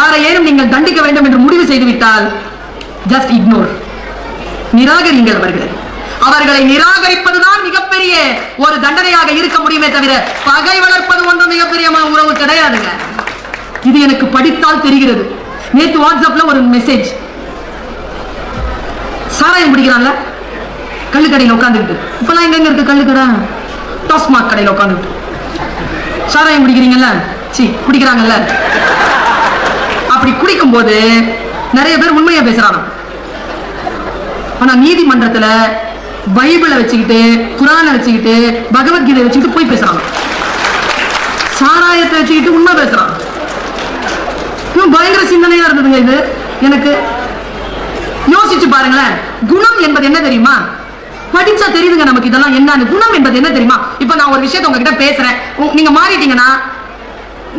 யாரையேனும் நீங்கள் தண்டிக்க வேண்டும் என்று முடிவு செய்துவிட்டால் ஜஸ்ட் இக்னோர், நிராகரிங்கள் அவர்களை. அவர்களை நிராகரிப்பதுதான் மிகப்பெரிய ஒரு தண்டனையாக இருக்க முடியுமே தவிர பகை வளர்ப்பது ஒன்றும் மிகப்பெரிய உறவு கிடையாதுங்க. இது எனக்கு படித்தால் தெரிகிறது. நேற்று வாட்ஸ்அப்ல ஒரு மெசேஜ், சாராயம் குடிக்கிறான்ல கள்ளுக்கடையில் உட்காந்துக்கிட்டு, இப்பெல்லாம் எங்க இருக்கு கள்ளுக்கடை, டாஸ்மாக் கடையில் உட்காந்துக்கிட்டு சாராயம் குடிக்கிறீங்கல்ல, குடிக்கிறாங்கல்ல. அப்படி குடிக்கும் போது நிறைய பேர் உண்மையா பேசுறாங்க. ஆனா நீதிமன்றத்துல பைபிளை வச்சுக்கிட்டு, குரானை வச்சுக்கிட்டு, பகவத்கீதை வச்சுக்கிட்டு போய் பேசுறாங்க. சாராயத்தை வச்சுக்கிட்டு உண்மை பேசுறாங்க. பயங்கர சிந்தனையா இருந்ததுங்க இது எனக்கு. யோசிச்சு பாருங்களேன், குணம் என்பது என்ன தெரியுமா? படிச்சா தெரியுதுங்க நமக்கு இதெல்லாம் என்னன்னு. குணம் என்பது என்ன தெரியுமா? இப்ப நான் ஒரு விஷயத்தை உங்ககிட்ட பேசுறேன், நீங்க மாறிட்டீங்கன்னா,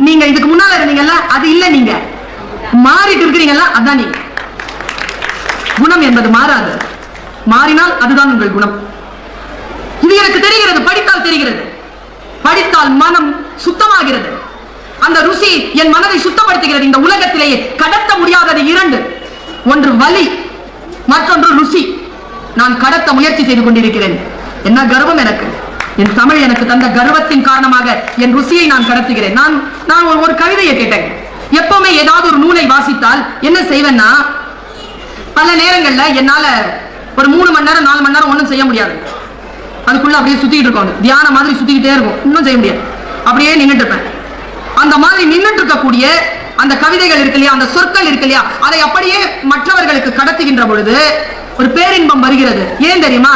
நீங்க இதுக்கு முன்னால இருந்தீங்கல்ல அது இல்ல, நீங்க மாறிட்டு இருக்கிறீங்கல்ல அதான் நீங்க. குணம் என்பது மாறாது, மாறினால் அதுதான் உங்கள் குணம். இது எனக்கு தெரிகிறது, படித்தால் தெரிகிறது. படித்தால் மனம் சுத்தமாகிறது. அந்த ருசி என் மனதை சுத்தப்படுத்துகிறது. இந்த உலகத்திலேயே கடத்த முடியாதது இரண்டு, ஒன்று வலி, மற்றொன்று ருசி. நான் கடத்த முயற்சி செய்து கொண்டிருக்கிறேன். என்ன கர்வம் எனக்கு! என் தமிழ் எனக்கு தந்த கர்வத்தின் காரணமாக என் ருசியை நான் கடத்துகிறேன். நான் ஒரு கவிதையை கேட்டேன். எப்பவுமே ஏதாவது ஒரு நூலை வாசித்தால் என்ன செய்வேன்னா, பல நேரங்கள்ல என்னால ஒரு 3 மணி நேரம் 4 மணி நேரம் ஒன்றும் செய்ய முடியாது. அதுக்குள்ள அப்படியே சுத்திட்டு இருக்கோம், தியான மாதிரி சுத்திக்கிட்டே இருக்கும், இன்னும் செய்ய முடியாது, அப்படியே நின்றுட்டு இருப்பேன். அந்த மாதிரி நின்றுட்டு இருக்கக்கூடிய அந்த கவிதைகள் இருக்கு இல்லையா, அந்த சொற்கள் இருக்கு இல்லையா, அதை அப்படியே மற்றவர்களுக்கு கடத்துகின்ற பொழுது ஒரு பேரின்பம் வருகிறது. ஏன் தெரியுமா?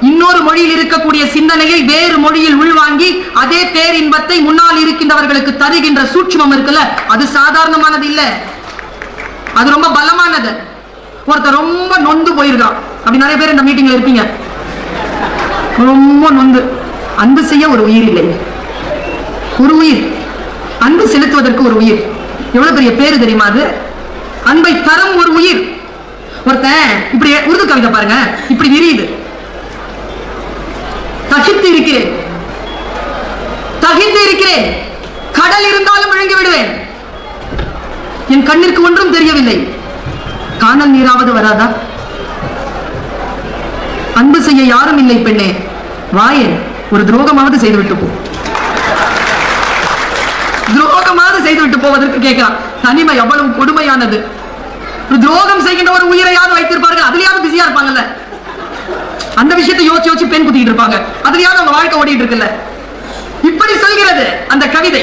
இன்னொரு மொழியில் இருக்கக்கூடிய சிந்தனையை வேறு மொழியில் உள்வாங்கி அதே பேரின்பத்தை முன்னால் இருக்கின்றவர்களுக்கு தருகின்ற சூட்சுமம் இருக்குல்ல, அது சாதாரணமானது இல்ல, அது ரொம்ப பலமானது. ஒருத்தர் ரொம்ப நொந்து போயிருக்கான், அப்படி நிறைய பேர் இந்த மீட்டிங்ல இருப்பீங்க. ரொம்ப நொந்து, அன்பு செய்ய ஒரு உயிர் இல்லை, ஒரு உயிர், அன்பு செலுத்துவதற்கு ஒரு உயிர். எவ்வளவு பெரிய பேரு தெரியுமா அது? அன்பை தரும் ஒரு உயிர். ஒருத்தன் இப்படி உருது கவிதை பாருங்க, இப்படி விரியுது. தகித்து இருக்கிறேன், தகித்து இருக்கிறேன், கடல் இருந்தாலும் விழுங்கி விடுவேன், என் கண்ணிற்கு ஒன்றும் தெரியவில்லை, காணல் நீராவது வராதா? அன்பு செய்ய யாரும் இல்லை பெண்ணே, வாயேன் ஒரு துரோகமாவது செய்துவிட்டு போ. துரோகமாவது செய்துவிட்டு போவதற்கு கேட்கிறான். தனிமை எவ்வளவு கொடுமையானது! துரோகம் செய்கின்ற ஒரு உயிரையாவது வைத்திருப்பார்கள், அதுலயாவது பிஸியா இருப்பாங்கல்ல. அந்த விஷயத்தை யோசிச்சு யோசிச்சு பெண் குத்திட்டு இருப்பாங்க, அதுலயாவது அவங்க வாழ்க்கை ஓடிட்டு இருக்குல்ல. இப்படி சொல்கிறது அந்த கவிதை.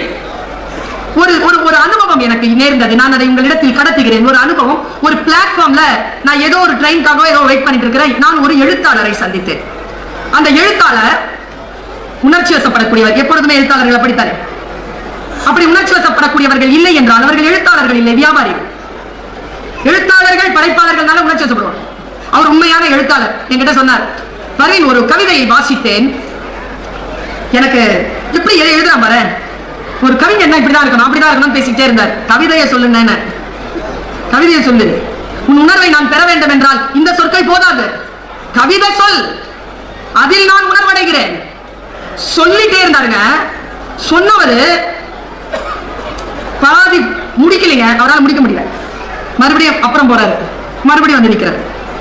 ஒரு ஒரு அனுபவம் எனக்கு நேர்ந்தது, நான் அதை உங்களிடத்தில் கடத்துகிறேன். ஒரு அனுபவம், ஒரு பிளாட்ஃபார்ம்ல நான் ஏதோ ஒரு ட்ரெயின்காக ஏதோ வெயிட் பண்ணிட்டு இருக்கிறேன். நான் ஒரு எழுத்தாளரை சந்தித்தேன். அந்த எழுத்தாளர் உணர்ச்சி வசப்படக்கூடியவர். எப்பொழுதுமே எழுத்தாளர்கள் அப்படித்தானே. அப்படி உணர்ச்சி வசப்படக்கூடியவர்கள் இல்லை என்றால் அவர்கள் எழுத்தாளர்கள் இல்லை, வியாபாரிகள். எழுத்தாளர்கள் படைப்பாளர்கள் உணர்ச்சி வசப்படுவார். அவர் உண்மையான எழுத்தாளர். என்கிட்ட சொன்னார், பரவீன் ஒரு கவிதையை வாசித்தேன், எனக்கு எப்படி எழுதுறான் பாரு, ஒரு கவிதை என்ன இப்படிதான் இருக்கணும் அப்படிதான் இருக்கணும் பேசிக்கிட்டே இருந்தார். கவிதையை சொல்லுங்க, கவிதையை சொல்லு, உன் உணர்வை நான் பெற வேண்டும் என்றால் இந்த சொற்கள் போதாது, கவிதை சொல், அதில் நான் உணர்வடைகிறேன். சொல்லிட்டே இருந்தாருங்க. சொன்னவர் பாதி முடிக்கலைங்க, அவரால் முடிக்க முடியல. மறுபடியும் அப்புறம் போறாரு, மறுபடியும் வந்து நிற்கிறார்.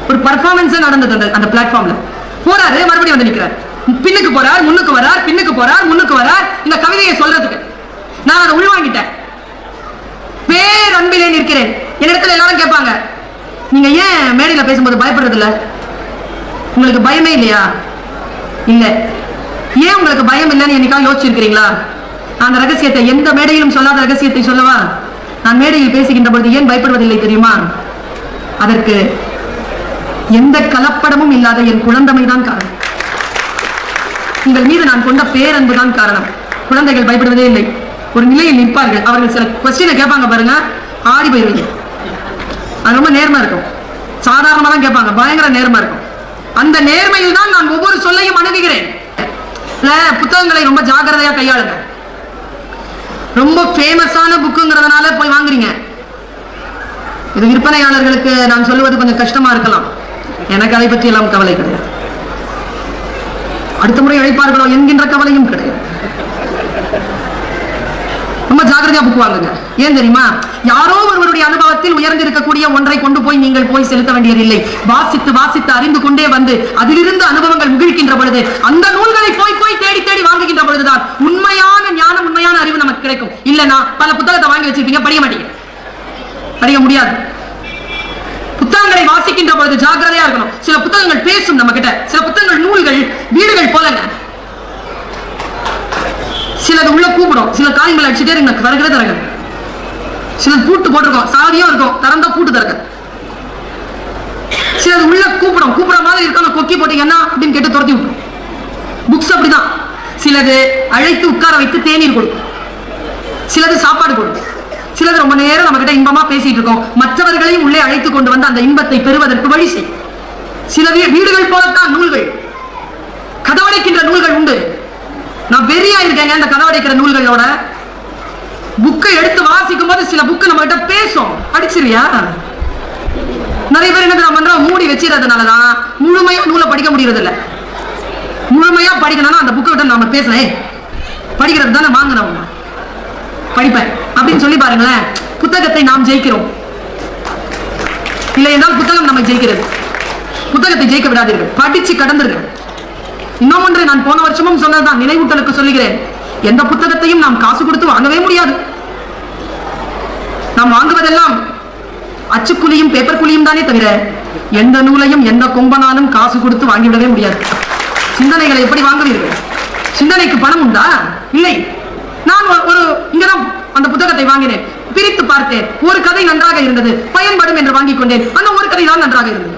ஒரு பர்ஃபார்மன்ஸ் நடந்தது அந்த பிளாட்ஃபார்ம்ல. போறாரு, மறுபடியும் வந்து நிற்கிறார். பின்னுக்கு போறார், முன்னுக்கு வரார், பின்னுக்கு போறார், முன்னுக்கு வரார், இந்த கவிதையை சொல்றதுக்கு. நான் அதை உள்வாங்கிட்டேன். பேரன்பிலே நிற்கிறேன். என்னிடத்துல எல்லாரும் கேட்பாங்க, நீங்க ஏன் மேடையில பேசும்போது பயப்படுறது இல்ல? உங்களுக்கு பயமே இல்லையா? இல்ல. ஏன் உங்களுக்கு பயம் இல்லைன்னு என்னைக்காவது யோசிச்சிருக்கிறீங்களா? அந்த ரகசியத்தை, எந்த மேடையிலும் சொல்லாத ரகசியத்தை சொல்லவா? நான் மேடையில் பேசுகின்ற பொழுது ஏன் பயப்படுவதில்லை தெரியுமா? அதற்கு எந்த கலப்படமும் இல்லாத என் குழந்தைமைதான் காரணம். உங்கள் மீது நான் கொண்ட பேரன்புதான் காரணம். குழந்தைகள் பயப்படுவதே இல்லை. ஒரு நிலையில் நிற்பார்கள், அவர்கள் சில கொஸ்டினை கேட்பாங்க பாருங்க, ஆடி போயிருவீங்க. அது ரொம்ப நேர்மை இருக்கும். சாதாரணமா தான் கேட்பாங்க, பயங்கர நேர்மை இருக்கும். அந்த நேர்மையில் தான் நான் ஒவ்வொரு சொல்லையும் அணுகுகிறேன். புத்தகங்களை ரொம்ப ஜாக்கிரதையா கையாளுங்க. ரொம்ப ஃபேமஸான புக்குங்கிறதுனால போய் வாங்குறீங்க. இது விற்பனையாளர்களுக்கு நான் சொல்லுவது கொஞ்சம் கஷ்டமா இருக்கலாம். எனக்கு அதை பற்றி எல்லாம் கவலை கிடையாது. அடுத்த முறை அழைப்பார்களோ என்கின்ற கவலையும் கிடையாது. ரொம்ப ஜாக்கிரதையா புக் வாங்குங்க. ஏன் தெரியுமா? யாரோ ஒருவருடைய உங்களுடைய அனுபவத்தில் உயர்ந்திருக்கக்கூடிய ஒன்றை கொண்டு போய் நீங்கள் போய் செலுத்த வேண்டியதில்லை. வாசித்து வாசித்து அறிந்து கொண்டே வந்து அதிலிருந்து அனுபவங்கள் முகிழ்கின்ற பொழுது அந்த நூல்களை போய் போய் தேடி தேடி வாங்குகின்ற பொழுதுதான் உண்மையான ஞானம், உண்மையான அறிவு நமக்கு கிடைக்கும். இல்லைன்னா பல புத்தகத்தை வாங்கி வச்சிருப்பீங்க, படிக்க மாட்டீங்க, படிக்க முடியாது. புத்தகங்களை வாசிக்கின்ற பொழுது ஜாக்கிரதையா இருக்கணும். சில புத்தகங்கள் பேசும் நம்ம கிட்ட, சில புத்தகங்கள் நூல்கள் வீடுகள் போலங்க. சிலது உள்ள கூப்பிடும், சில காரியங்கள் அடிச்சுட்டே இருங்க, தரகவே தரங்க. சிலது பூட்டு போட்டிருக்கோம், சாவியும் இருக்கும், திறந்தா பூட்டு தரங்க. சிலது உள்ள கூப்பிடும், கூப்பிட மாதிரி இருக்காங்க, கொக்கி போட்டீங்கன்னா அப்படின்னு கேட்டு துரத்தி விட்டுரும். புக்ஸ் அப்படிதான். சிலது அழைத்து உட்கார வைத்து தேநீர் கொடுக்கும், சிலது சாப்பாடு கொடுக்கும், சிலது ரொம்ப நேரம் நம்ம கிட்ட இன்பமா பேசிட்டு இருக்கோம், மற்றவர்களையும் உள்ளே அழைத்து கொண்டு வந்து அந்த இன்பத்தை பெறுவதற்கு வழி செய்யும். சில வீடுகள் போலத்தான் நூல்கள், கதவடைக்கின்ற நூல்கள் உண்டு. நான் வெறியா இருக்கேங்க இந்த கதவடைக்கிற நூல்களோட. புக்கை எடுத்து வாசிக்கும் போது சில புக்கு நம்ம கிட்ட பேசும், படிச்சிருவியா? நிறைய பேர் என்ன பண்றோம், மூடி வச்சிருக்கிறதுனாலதான் முழுமையா நூலை படிக்க முடியறது இல்ல. முழுமையா படிக்கணும்னா அந்த புக்கை விட நாம பேசலாம், படிக்கிறது தானே வாங்கணும், படிப்பேன் அப்படின்னு சொல்லி பாருங்களேன். புத்தகத்தை நாம் ஜெயிக்கிறோம், இல்லை என்றால் புத்தகம் நம்மை ஜெயிக்கிறது. புத்தகத்தை ஜெயிக்க விடாதீர்கள், படிச்சு கடந்துருங்க. இன்னும் ஒன்று நான் போன வருஷமும் சொன்னதுதான், நினைவூட்டலுக்கு சொல்லுகிறேன். எந்த புத்தகத்தையும் நாம் காசு கொடுத்து வாங்கவே முடியாது. நாம் வாங்குவதெல்லாம் அச்சுக்குலியும் பேப்பர் குலியும் தானே தவிர எந்த நூலையும் எந்த கொம்பனாலும் காசு கொடுத்து வாங்கிவிடவே முடியாது. சிந்தனைகளை எப்படி வாங்குவீர்கள்? சிந்தனைக்கு பணம் உண்டா? இல்லை. நான் ஒரு இங்கதான் அந்த புத்தகத்தை வாங்கினேன், பிரித்து பார்த்தேன். ஒரு கதை நன்றாக இருந்தது, பயன்படும் என்று வாங்கிக் கொண்டேன். அந்த ஒரு கதை தான் நன்றாக இருந்தது.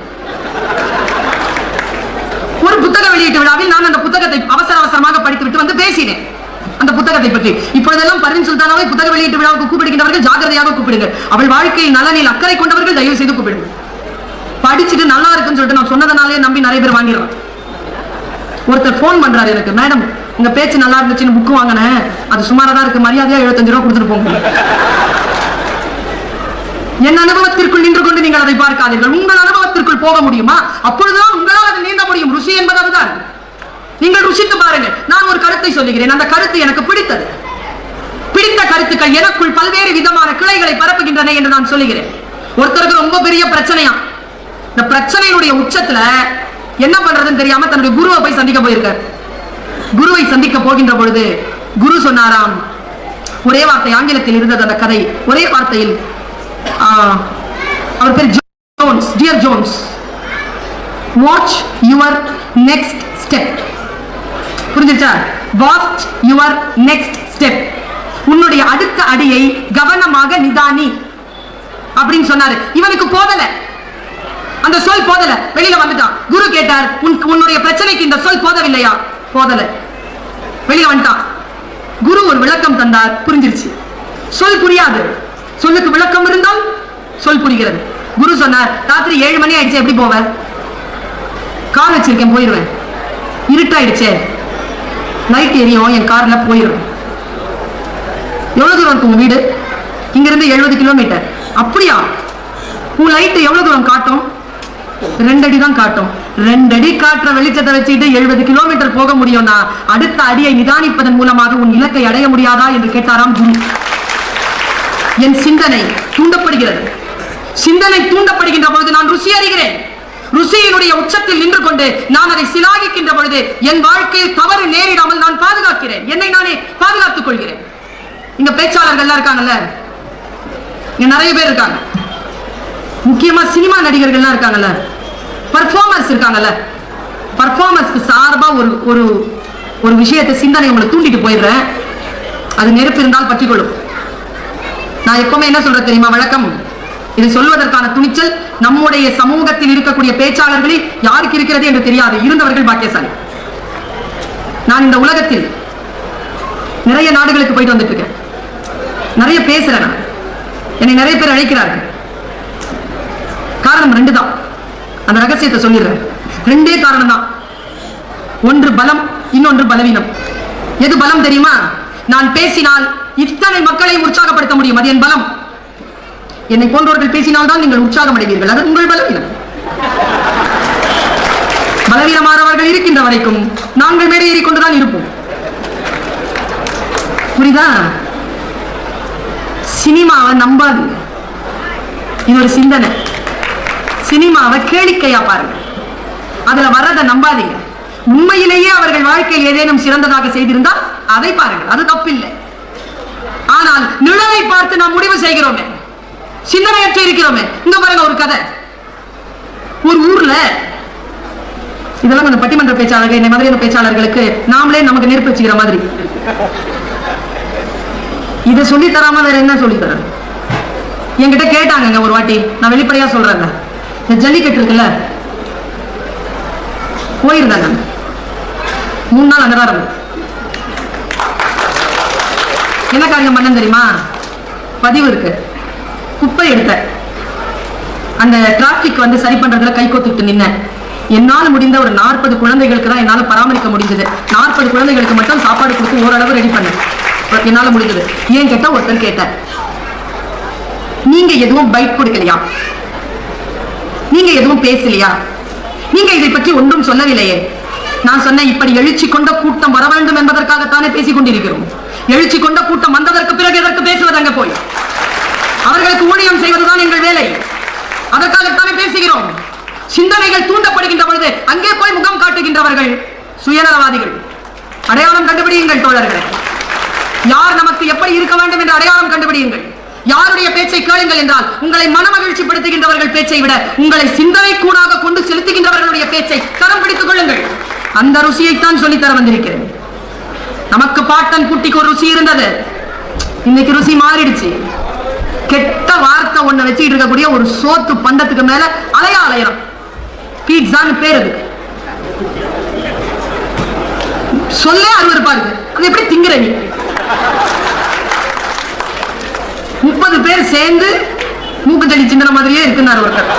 ஒரு புத்தக வெளியீட்டு விழாவில் நான் அந்த புத்தகத்தை அவசர அவசரமாக படித்து விட்டு வந்து பேசினேன் அந்த புத்தகத்தை பற்றி. இப்பொழுதெல்லாம் பர்வீன் சுல்தானாவை புத்தக வெளியீட்டு விழாவுக்கு கூப்பிடுகின்றவர்கள் ஜாக்கிரதையாக கூப்பிடுங்கள். அவள் வாழ்க்கையில் நலனில் அக்கறை கொண்டவர்கள் தயவு செய்து கூப்பிடுங்கள். படிச்சுட்டு நல்லா இருக்குன்னு சொல்லிட்டு நான் சொன்னதனாலே நம்பி நிறைய பேர் வாங்கிடுறான். ஒருத்தர் போன் பண்றாரு எனக்கு, மேடம் உங்க பேச்சு நல்லா இருந்துச்சுன்னு புக்கு வாங்கினேன், அது சுமாரா தான் இருக்கு, மரியாதையா 75 ரூபா கொடுத்துட்டு போங்க. என் அனுபவத்திற்குள் நின்று கொண்டு நீங்கள் அதை பார்க்காதீர்கள். உங்கள் அனுபவத்திற்குள் போக முடியுமா? அப்பொழுதுதான் உங்களால் அதை நீந்த முடியும். ருசி என்பது அதுதான். நீங்கள் ருசித்து பாருங்கள். நான் ஒரு கருத்தை சொல்லுகிறேன், அந்த கருத்து எனக்கு பிடித்தது. பிடித்த கருத்துக்கள் எனக்குள் பல்வேறு விதமான கிளைகளை பரப்புகின்றன என்று நான் சொல்லுகிறேன். ஒருத்தருக்கு ரொம்ப பெரிய பிரச்சனையா, இந்த பிரச்சனையுடைய உச்சத்துல என்ன பண்றதுன்னு தெரியாம தன்னுடைய குருவை போய் சந்திக்க போயிருக்கார். குருவை சந்திக்க போகின்ற பொழுது குரு சொன்னாராம், ஒரே வார்த்தை, ஆங்கிலத்தில் இருந்தது அந்த கதை, ஒரே வார்த்தையில். அவர் பேர் Jones, dear Jones, watch your next step. புரிஞ்சுச்சா? Watch your next step. உன்னுடைய அடுத்த அடியை கவனமாக நிதானி அப்படின்னு சொன்னாரு. இவனுக்கு போதல, அந்த சொல் போதல, வெளியில வந்துட்டான். குரு கேட்டார், உன்னுடைய பிரச்சனைக்கு இந்த சொல் போதவில்லையா? போதல, வெளியில வந்துட்டான். குரு ஒரு விளக்கம் தந்தார், புரிஞ்சிருச்சு. சொல் புரியாது, சொல்லுக்கு விளக்கம் இருந்தால் சொல் புரிகிறது. குரு சொன்னார், ராத்திரி 7 மணி ஆயிடுச்சு, எப்படி போவ? கார் வச்சிருக்கேன், போயிருவேன். இருட்டாயிடுச்சே, லைட் எரியும், என் கார்ல போயிருவேன். எவ்வளவு தூரம் இருக்கும் வீடு? இங்க இருந்து 70 கிலோமீட்டர். அப்படியா? உன் லைட் எவ்வளவு தூரம் காட்டும்? 2 அடி தான் காட்டும். 2 அடி காட்டுற வெளிச்சத்தை வச்சுட்டு 70 கிலோமீட்டர் போக முடியும்னா அடுத்த அடியை நிதானிப்பதன் மூலமாக உன் இலக்கை அடைய முடியாதா என்று கேட்டாராம் குரு. என் சிந்தனை தூண்டப்படுகிறது. சிந்தனை தூண்டப்படுகின்ற பொழுது நான் ருசி அறிகிறேன். ருசியினுடைய உச்சத்தில் நின்று கொண்டு நான் அதை சிலாகிக்கின்ற பொழுது என் வாழ்க்கையில் தவறு நேரிடாமல் நான் பாதுகாக்கிறேன், என்னை நானே பாதுகாத்துக் கொள்கிறேன். இங்க பேச்சாளர்கள் இருக்காங்கல்ல, இங்க நிறைய பேர் இருக்காங்க, முக்கியமா சினிமா நடிகர்கள் இருக்காங்கல்ல, பர்ஃபார்மர்ஸ் இருக்காங்கல்ல, பர்ஃபார்மர்ஸ்க்கு சார்பா ஒரு விஷயத்தை சிந்தனை உங்களை தூண்டிட்டு போயிடுறேன். அது நெருப்பு இருந்தால் பற்றிக்கொள்ளும். நான் எப்பவுமே என்ன சொல்றேன் தெரியுமா வழக்கம்? இது சொல்வதற்கான துணிச்சல் நம்முடைய சமூகத்தில் இருக்கக்கூடிய பேச்சாளர்களில் யாருக்கு இருக்கிறது என்று தெரியாது. இருந்தவர்கள் பாக்கியசாலி. நான் இந்த உலகத்தில் நிறைய நாடுகளுக்கு போயிட்டு வந்துட்டு இருக்கேன், நிறைய பேசுறேன். என்னை நிறைய பேர் அழைக்கிறார்கள். காரணம் 2 தான். அந்த ரகசியத்தை சொல்லிடுறேன். 2 காரணம் தான். ஒன்று பலம், இன்னொன்று பலவீனம். எது பலம் தெரியுமா? நான் பேசினால் இத்தனை மக்களை உற்சாகப்படுத்த முடியும், அது என் பலம். என்னை போன்றவர்கள் பேசினால்தான் நீங்கள் உற்சாகம் அடைவீர்கள், அது உங்கள் பலவீனம். பலவீனமானவர்கள் இருக்கின்ற வரைக்கும் நாங்கள் மேலே ஏறிக்கொண்டுதான் இருப்போம். புரியுதா? சினிமாவை நம்பாதீங்க. இது ஒரு சிந்தனை. சினிமாவை கேளிக்கையா பாருங்க, அதுல வர்றதை நம்பாதீங்க. உண்மையிலேயே அவர்கள் வாழ்க்கையில் ஏதேனும் சிறந்ததாக செய்திருந்தால் அதை பாருங்கள், அது தப்பில்லை. ஆனால் நிழலை பார்த்து நாம் முடிவு செய்கிறோமே, சிந்தனையற்ற இருக்கிறோமே. இந்த பாருங்க ஒரு கதை. ஒரு ஊர்ல, இதெல்லாம் கொஞ்சம் பட்டிமன்ற பேச்சாளர்கள், இந்த மாதிரியான பேச்சாளர்களுக்கு நாமளே நமக்கு நெருப்பு வச்சுக்கிற மாதிரி. இதை சொல்லி தராம வேற என்ன சொல்லி தர? என்கிட்ட கேட்டாங்க ஒரு வாட்டி, நான் வெளிப்படையா சொல்றேங்க, இந்த ஜல்லிக்கட்டு இருக்குல்ல, போயிருந்தாங்க 3 நாள் அங்கதான் இருந்தேன். என்ன காரியம் பண்ண தெரியுமா? பதிவு இருக்கு, குப்பை எடுத்த அந்த டிராபிக் வந்து சரி பண்றதுல கை கோத்துட்டு நின்ன. என்னால் முடிந்த ஒரு 40 குழந்தைகளுக்கு தான் என்னால பராமரிக்க முடிஞ்சது. 40 குழந்தைகளுக்கு மட்டும் சாப்பாடு கொடுத்து ஓரளவு ரெடி பண்ண என்னால முடிஞ்சது. ஏன் கேட்டா, ஒருத்தர் கேட்டார், நீங்க எதுவும் பைட் கொடுக்கலையா, நீங்க எதுவும் பேசலையா, நீங்க இதை பற்றி ஒன்றும் சொல்லவில்லையே. நான் சொன்னேன், இப்படி எழுச்சி கொண்ட கூட்டம் வர வேண்டும் என்பதற்காகத்தானே பேசிக் கொண்டிருக்கிறோம். எழுச்சி கொண்ட கூட்டம் வந்ததற்கு பிறகு எதற்கு பேசுவது? அங்க போய் அவர்களுக்கு ஊழியம் செய்வதுதான் எங்கள் வேலை, அதற்காகத்தானே பேசுகிறோம். சிந்தனைகள் தூண்டப்படுகின்ற பொழுது அங்கே போய் முகம் காட்டுகின்றவர்கள் சுயநலவாதிகள். அடையாளம் கண்டுபிடியுங்கள் தோழர்களே, யார் நமக்கு எப்படி இருக்க வேண்டும் என்று அடையாளம் கண்டுபிடியுங்கள். யாருடைய பேச்சை கேளுங்கள் என்றால், உங்களை மனமகிழ்ச்சி படுத்துகின்றவர்கள் பேச்சை விட உங்களை சிந்தனை கூடாக கொண்டு செலுத்துகின்றவர்களுடைய பேச்சை தரம் பிடித்துக் கொள்ளுங்கள். அந்த ருசியைத்தான் சொல்லித்தர வந்திருக்கிறேன். நமக்கு பாட்டன் குட்டிக்கு ஒரு ருசி இருந்தது, இன்னைக்கு ருசி மாறிடுச்சு. கெட்ட வார்த்தை ஒண்ணு வச்சுட்டு இருக்கக்கூடிய ஒரு சோத்து பண்டத்துக்கு மேல அலையம் பீட்சான்னு பேரு. சொல்ல அருவருப்பா இருக்கு, அது எப்படி திங்கிற நீ? 30 பேர் சேர்ந்து மூக்குத்தடி சிந்தன மாதிரியே இருக்குன்னாரு ஒருத்தர்.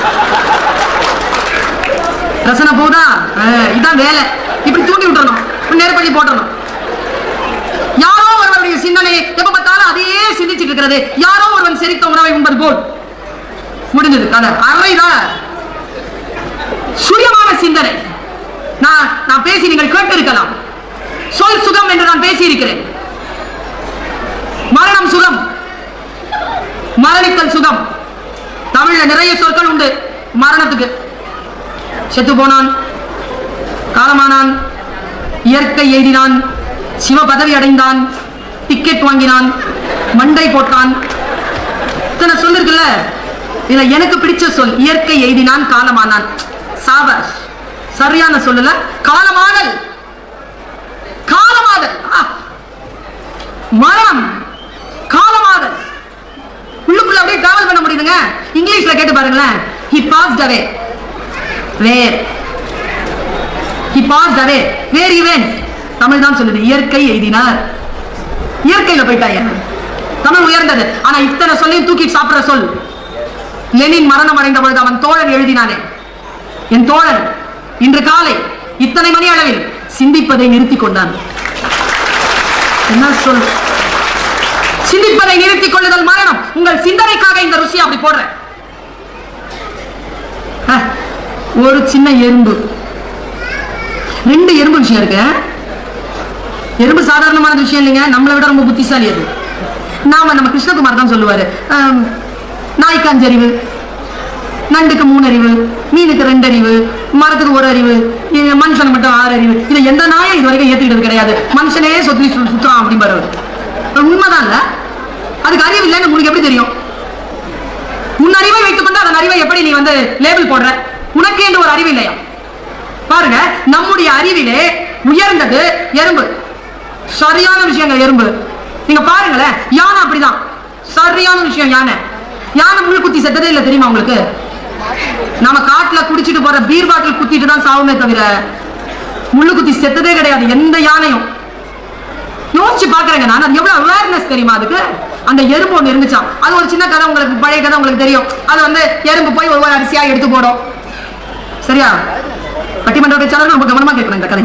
ரசனை போதா, இதான் வேலை. இப்படி தூண்டி விட்டுறணும், நெருப்பள்ளி போட்டணும். யாரோ ஒருவருடைய சிந்தனை எப்ப பார்த்தாலும் அதையே சிந்திச்சுட்டு இருக்கிறது. யாரோ ஒருவன் செரித்த உணவை உண்பது போல் முடிஞ்சது கதை. அறைதான் சுயமான சிந்தனை. நான் பேசி நீங்கள் கேட்டு இருக்கலாம். சொல் சுகம் என்று நான் பேசி இருக்கிறேன். மரணம் சுகம், மரணித்தல் சுகம். தமிழ்ல நிறைய சொற்கள் உண்டு மரணத்துக்கு. செத்து போனான், காலமானான், இயற்கை எய்தினான், சிவ பதவி அடைந்தான், டிக்கெட் வாங்கினான், மண்டை போட்டான், இத்தனை சொல் இருக்குல்ல. இதுல எனக்கு பிடிச்ச சொல் இயற்கை எய்தினான், காலமானான். சாபாஷ், சரியான சொல்லல. காலமாதல், காலமாதல், மரணம், காலமாதல். உள்ளுக்குள்ள அப்படியே டிராவல் பண்ண முடியுதுங்க. இங்கிலீஷ்ல கேட்டு பாருங்களேன். He passed away. Where? He passed away. Where he went? Tamil தான் சொல்லுது, இயற்கை எய்தினார். இயற்கையில போயிட்டாங்க. தமிழ் உயர்ந்தது. ஆனா இத்தனை சொல்லையும் தூக்கி சாப்பிடுற சொல். லெனின் மரணம் அடைந்த பொழுது அவன் தோழன் எழுதினானே, என் தோழன் இன்று காலை இத்தனை மணி அளவில் சிந்திப்பதை நிறுத்திக் கொண்டான். என்ன சொல்? சிந்திப்பதை நிறுத்திக் கொள்ளுதல் மரணம். உங்கள் சிந்தனைக்காக இந்த ருசி அப்படி போடுற. ஒரு சின்ன எறும்பு, 2 எறும்பு விஷயம் இருக்கு. எறும்பு சாதாரணமான விஷயம் இல்லைங்க, நம்மளை விட ரொம்ப புத்திசாலி அது. நம்ம கிருஷ்ணகுமார் தான் சொல்லுவாரு, நாய்க்கு 5 அறிவு, நண்டுக்கு 3 அறிவு, மீனுக்கு 2 அறிவு, மரத்துக்கு 1 அறிவு, மனுஷனுக்கு மட்டும் 6 அறிவு. இதை எந்த நாயை இது வரைக்கும் ஏத்துக்கிட்டது கிடையாது. மனுஷனே சொத்தி சுத்துறான் அப்படின்னு உண்மைதான் இல்ல. அதுக்கு அறிவு இல்லைன்னு உங்களுக்கு எப்படி தெரியும்? உன் அறிவை வைத்துக் கொண்டு அதன் அறிவை எப்படி நீ வந்து லேபிள் போடுற? உனக்கு என்று ஒரு அறிவு இல்லையா? பாருங்க, நம்முடைய அறிவிலே உயர்ந்தது எறும்பு. சரியான விஷயங்கள் எறும்பு. நீங்க பாருங்களேன், யானை அப்படிதான். சரியான விஷயம் யானை. யானை முள் குத்தி செத்ததே இல்லை தெரியுமா உங்களுக்கு? நம்ம காட்டுல குடிச்சிட்டு போற பீர் பாட்டில் குத்திட்டு தான் சாவுமே தவிர முள்ளு குத்தி செத்ததே கிடையாது எந்த யானையும். யோசிச்சு பாக்குறேங்க நான், அது எவ்வளவு அவேர்னஸ் தெரியுமா அதுக்கு? அந்த எறும்பு ஒண்ணு இருந்துச்சான். அது ஒரு சின்ன கதை, உங்களுக்கு பழைய கதை உங்களுக்கு தெரியும். அது வந்து எறும்பு போய் ஒவ்வொரு அரிசியா எடுத்து போடும். சரியா? பட்டிமன்ற பேச்சாளர் நம்ம கவனமா கேட்கணும் இந்த கதை,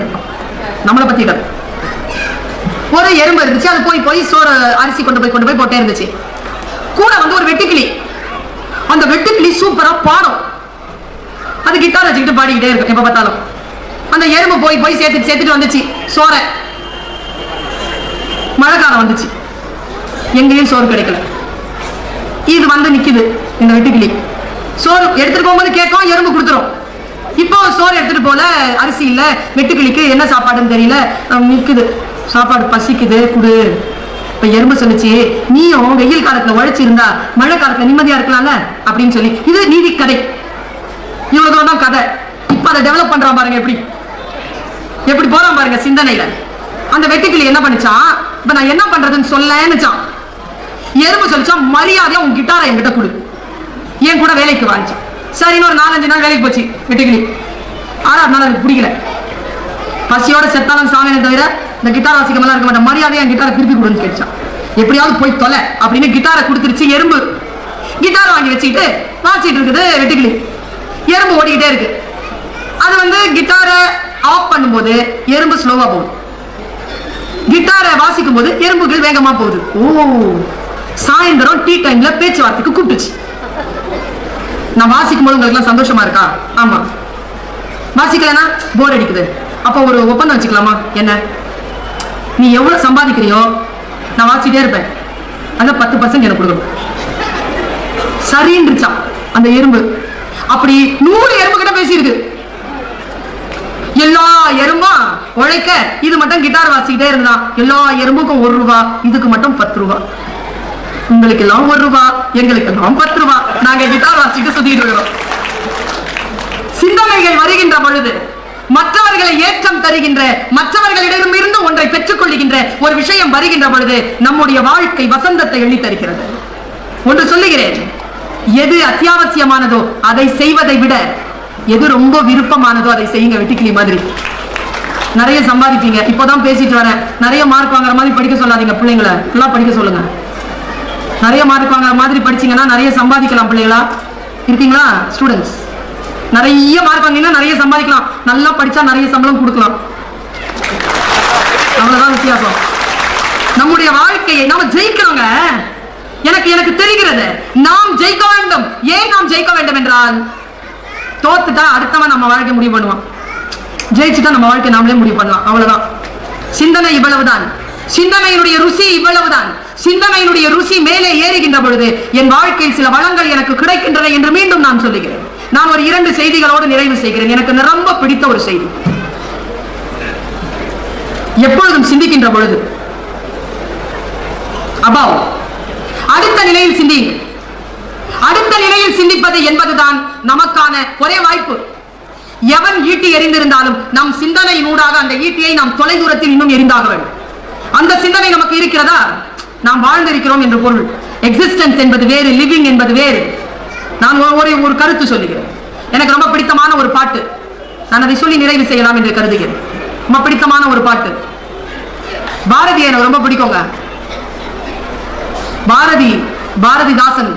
நம்மளை பத்தி கதை. ஒரு எறும்பு இருந்துச்சு, அது போய் சோறு அரிசி கொண்டு போய் போட்டே இருந்துச்சு. கூட வந்து ஒரு வெட்டுக்கிளி. அந்த வெட்டுக்கிளி சூப்பரா பாடும். அது கிட்டார் வச்சுக்கிட்டு பாடிக்கிட்டே இருக்கும் எப்ப பார்த்தாலும். அந்த எறும்பு போய் சேர்த்துட்டு வந்துச்சு சோற. மழை காலம் வந்துச்சு, எங்கேயும் சோறு கிடைக்கல. இது வந்து நிக்குது இந்த வெட்டுக்கிளி. சோறு எடுத்துட்டு போகும்போது கேட்கும், எறும்பு கொடுத்துரும். இப்போ சோறு எடுத்துட்டு போல, அரிசி இல்ல, வெட்டுக்கிளிக்கு என்ன சாப்பாடுன்னு தெரியல, நிக்குது, சாப்பாடு பசிக்குது குடு. இப்ப எறும்பு சொல்லுச்சு, நீயும் வெயில் காலத்துல உழைச்சு இருந்தா மழை காலத்துல நிம்மதியா இருக்கலாம்ல அப்படின்னு சொல்லி. இது நீதி கதை, இவ்வளவுதான் கதை. இப்ப அதை டெவலப் பண்றான் பாருங்க, எப்படி போறான் பாருங்க சிந்தனையில. அந்த வெட்டுக்கிளி என்ன பண்ணிச்சான், இப்ப நான் என்ன பண்றதுன்னு சொல்லச்சான். எறும்பு சொல்லிச்சான், மரியாதையா உன் கிட்டாரை என்கிட்ட கொடு, என் கூட வேலைக்கு வாங்கிச்சு. சரின்னு ஒரு 4-5 நாள் வேலைக்கு போச்சு வெட்டுக்கிளி. 6வது நாள் எனக்கு பிடிக்கல, பசியோட செத்தாலும் சாமியை தவிர இந்த கிட்டார் வாசிக்க இருக்க மாட்டேன், மரியாதையா என் கிட்டாரை திருப்பி கொடுன்னு கேட்டான். எப்படியாவது போய் தொலை அப்படின்னு கிட்டாரை கொடுத்துருச்சு எறும்பு. கிட்டார் வாங்கி வச்சுக்கிட்டு வாசிட்டு இருக்குது வெட்டுக்கிளி. எறும்பு ஓடிக்கிட்டே இருக்கு. அது வந்து கிட்டாரை ஆஃப் பண்ணும்போது எறும்பு ஸ்லோவா போகுது, கிட்டாரை வாசிக்கும் போது எறும்புகள் வேகமா போகுது. ஓ, சாயந்தரம் டீ டைம்ல பேச்சுவார்த்தைக்கு கூப்பிட்டுச்சு. நான் வாசிக்கும் போது உங்களுக்கு எல்லாம் சந்தோஷமா இருக்கா? ஆமா. வாசிக்கலன்னா போர் அடிக்குது. அப்ப ஒரு ஒப்பந்தம் வச்சுக்கலாமா? என்ன, நீ எவ்வளவு சம்பாதிக்கிறியோ நான் வாசிட்டே இருப்பேன், அத 10% எனக்கு கொடுக்கணும். சரின்றுச்சா அந்த எறும்பு. அப்படி 100 எறும்பு கிட்ட பேசியிருக்கு. எல்லா எறும்பா உழைக்க, இது மட்டும் கிட்டார் வாசிக்கிட்டே இருந்தா. எல்லா எறும்புக்கும் 1 ரூபா, இதுக்கு மட்டும் 10 ரூபா. உங்களுக்கு எல்லாம் 1 ரூபா, எங்களுக்கு எல்லாம் 10 ரூபா. நாங்க கிட்டார் வாசிட்டு சுத்திட்டு இருக்கிறோம். சிந்தனைகள் வருகின்ற பொழுது, மற்றவர்களை ஏற்றம் தருகின்ற, மற்றவர்களிடமிருந்து ஒன்றை பெற்றுக் கொள்ளுகின்ற ஒரு விஷயம் வருகின்ற பொழுது நம்முடைய வாழ்க்கை வசந்தத்தை எண்ணி தருகிறது. ஒன்று சொல்லுகிறேன், எது அத்தியாவசியமானதோ அதை செய்வதை விட எது ரொம்ப விருப்பமானதோ அதை செய்யுங்க. வெட்டுக்கிளி மாதிரி நிறைய சம்பாதிப்பீங்க. இப்போதான் பேசிட்டு வரேன், நிறைய மார்க் வாங்குற மாதிரி படிக்க சொல்லாதீங்க பிள்ளைங்களை, எல்லாம் படிக்க சொல்லுங்க. நிறைய மார்க் வாங்குற மாதிரி படிச்சீங்கன்னா நிறைய சம்பாதிக்கலாம். பிள்ளைகளா இருக்கீங்களா ஸ்டூடெண்ட்ஸ்? நிறைய மார்க் வாங்கினா நிறைய சம்பாதிக்கலாம், நல்லா படிச்சா நிறைய சம்பளம் கொடுக்கலாம். அவ்வளவுதான் வித்தியாசம். நம்முடைய வாழ்க்கையை நாம ஜெயிக்கிறோங்க. எனக்கு தெரிகிறது நாம் ஜெயிக்க வேண்டும். ஏன் நாம் ஜெயிக்க வேண்டும் என்றால், தோத்துட்டா அடுத்தவன் நம்ம வாழ்க்கை முடிவு பண்ணுவான், ஜெயிச்சுட்டா நம்ம வாழ்க்கை நாமளே முடிவு பண்ணலாம். அவ்வளவுதான். சிந்தனை இவ்வளவுதான், சிந்தனையினுடைய ருசி இவ்வளவுதான். சிந்தனையினுடைய ருசி மேலே ஏறுகின்ற பொழுது என் வாழ்க்கையில் சில வளங்கள் எனக்கு கிடைக்கின்றன என்று மீண்டும் நான் சொல்லுகிறேன். நான் ஒரு 2 செய்திகளோடு நிறைவு செய்கிறேன். எனக்கு ரொம்ப பிடித்த ஒரு செய்தி. எப்பொழுதும் சிந்திக்கின்ற பொழுது அபாவ் அடுத்த நிலையில் சிந்தியுங்கள். அடுத்த நிலையில் சிந்திப்பது என்பதுதான் நமக்கான ஒரே வாய்ப்பு. எவன் ஈட்டி எறிந்திருந்தாலும் நம் சிந்தனையின் ஊடாக அந்த ஈட்டியை நாம் தொலைதூரத்தில் இன்னும் எரிந்தாக வேண்டும். அந்த சிந்தனை நமக்கு இருக்கிறதா? நாம் வாழ்ந்திருக்கிறோம் என்று பொருள். எக்ஸிஸ்டன்ஸ் என்பது வேறு, லிவிங் என்பது வேறு. நான் ஒரு கருத்து சொல்லுகிறேன். எனக்கு ரொம்ப பிடித்தமான ஒரு பாட்டு, நான் அதை சொல்லி நிறைவு செய்யலாம் என்று கருதுகிறேன். ரொம்ப பிடித்தமான ஒரு பாட்டு. பாரதி எனக்கு ரொம்ப பிடிக்குங்க. பாரதிதாசன்,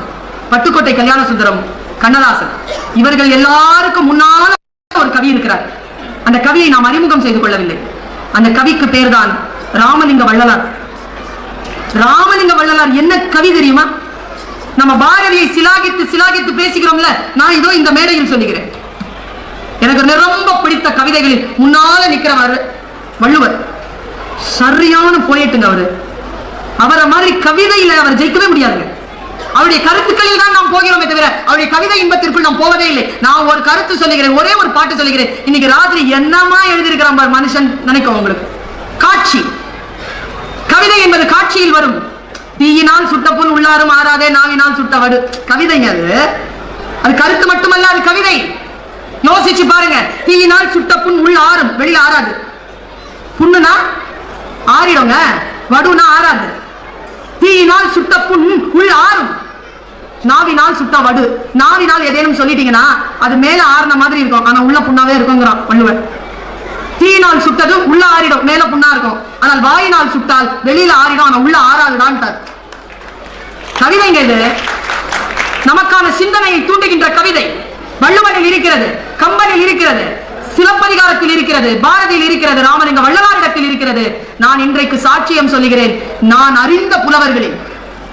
பட்டுக்கோட்டை கல்யாண சுந்தரம், கண்ணதாசன், இவர்கள் எல்லாருக்கும் முன்னால ஒரு கவி இருக்கிறார். அந்த கவியை நாம் அறிமுகம் செய்து கொள்ளவில்லை. அந்த கவிக்கு பேர் தான் ராமலிங்க வள்ளலார். ராமலிங்க வள்ளலார் என்ன கவி தெரியுமா? நம்ம பாரதியை சிலாகித்து பேசுகிறோம்ல, நான் இதோ இந்த மேடையில் சொல்லுகிறேன். எனக்கு ரொம்ப பிடித்த கவிதைகளில் முன்னால நிக்கிறவர் வள்ளுவர். சரியான போயிட்டுங்க அவரு. அவரை மாதிரி கவிதையில அவர் ஜெயிக்கவே முடியாதுங்க. அவருடைய கருத்துக்களில் தான் நாம் போகிறோமே தவிர அவருடைய கவிதை இன்பத்திற்குள் நாம் போவதே இல்லை. நான் ஒரு கருத்து சொல்லுகிறேன், ஒரே ஒரு பாட்டு சொல்லுகிறேன். இன்னைக்கு ராத்திரி என்னமா எழுதியிருக்கிறான் மனுஷன் நினைக்கும் உங்களுக்கு. காட்சி, கவிதை என்பது காட்சியில் வரும். தீயினால் சுட்ட புண் உள்ளாரும் ஆறாதே, நாவினால் சுட்ட வடு. கவிதைங்க அது கருத்து மட்டுமல்ல, அது கவிதை. யோசிச்சு பாருங்க. தீயினால் சுட்ட புண் உள்ள ஆறும், வெளியில ஆறாது. புண்ணுனா ஆறிடுங்க, வடுனா ஆறாது. தீயினால் சுட்ட புண் உள்ள ஆறும், நாவினால் சுட்ட வடு. நாவினால் எதேனும் சொல்லிட்டீங்கன்னா அது மேல ஆறுன மாதிரி இருக்கும், ஆனா உள்ள புண்ணாவே இருக்குங்கிறான் வள்ளுவர். தீயினால் சுட்டது உள்ள ஆறிடும், மேல புண்ணா இருக்கும். ஆனால் வாயினால் சுட்டால் வெளியில ஆறிடும், ஆனா உள்ள ஆறாதுதான். கவிதைங்க இது. நமக்கான சிந்தனையை தூண்டுகின்ற கவிதை வள்ளுவனில் இருக்கிறது, கம்பனில் இருக்கிறது, சிலப்பதிகாரத்தில் இருக்கிறது, பாரதியில் இருக்கிறது, ராமலிங்க வள்ளலாரிடத்தில் இருக்கிறது. நான் இன்றைக்கு சாட்சியம் சொல்லுகிறேன். நான் அறிந்த புலவர்களில்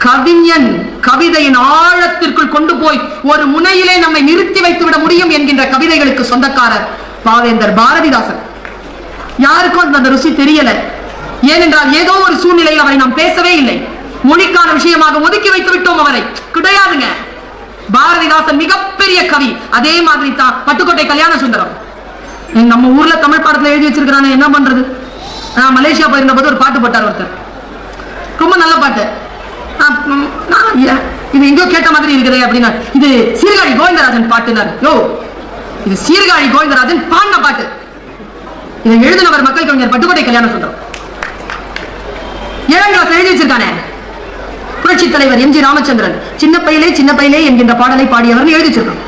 கவிஞன் கவிதையின் ஆழத்திற்குள் கொண்டு போய் ஒரு முனையிலே நம்மை நிறுத்தி வைத்து விட முடியும் என்கின்ற கவிதைகளுக்கு சொந்தக்காரர் பாவேந்தர் பாரதிதாசன். யாருக்கும் அந்த ருசி தெரியல. ஏனென்றால் ஏதோ ஒரு சூழ்நிலையில் அவரை நாம் பேசவே இல்லை. மொழிக்கான விஷயமாக ஒதுக்கி வைத்து விட்டோம் அவரை. கிடையாதுங்க. பாரதிதாசன் மிகப்பெரிய கவி. அதே மாதிரி தான் பட்டுக்கோட்டை கல்யாண சுந்தரம். நம்ம ஊர்ல தமிழ் பாடத்துல எழுதி வச்சிருக்கிறானே, என்ன பண்றது? நான் மலேசியா போயிருந்த போது ஒரு பாட்டு போட்டார் ஒருத்தர், ரொம்ப நல்ல பாட்டு. இது எங்கோ கேட்ட மாதிரி இருக்குது அப்படின்னா, இது சீர்காழி கோவிந்தராஜன் பாட்டுனார். யோ, இது சீர்காழி கோவிந்தராஜன் பாடின பாட்டு. இதை எழுதினவர் மக்கள் கவிஞர் பட்டுக்கோட்டை கல்யாண சுந்தரம். 7ஆம் கிளாஸ் எழுதி வச்சிருக்கானே. புரட்சி தலைவர் எம்.ஜி. ராமச்சந்திரன் சின்ன பையிலே என்கின்ற பாடலை பாடியவர் எழுதி வச்சிருக்கோம்.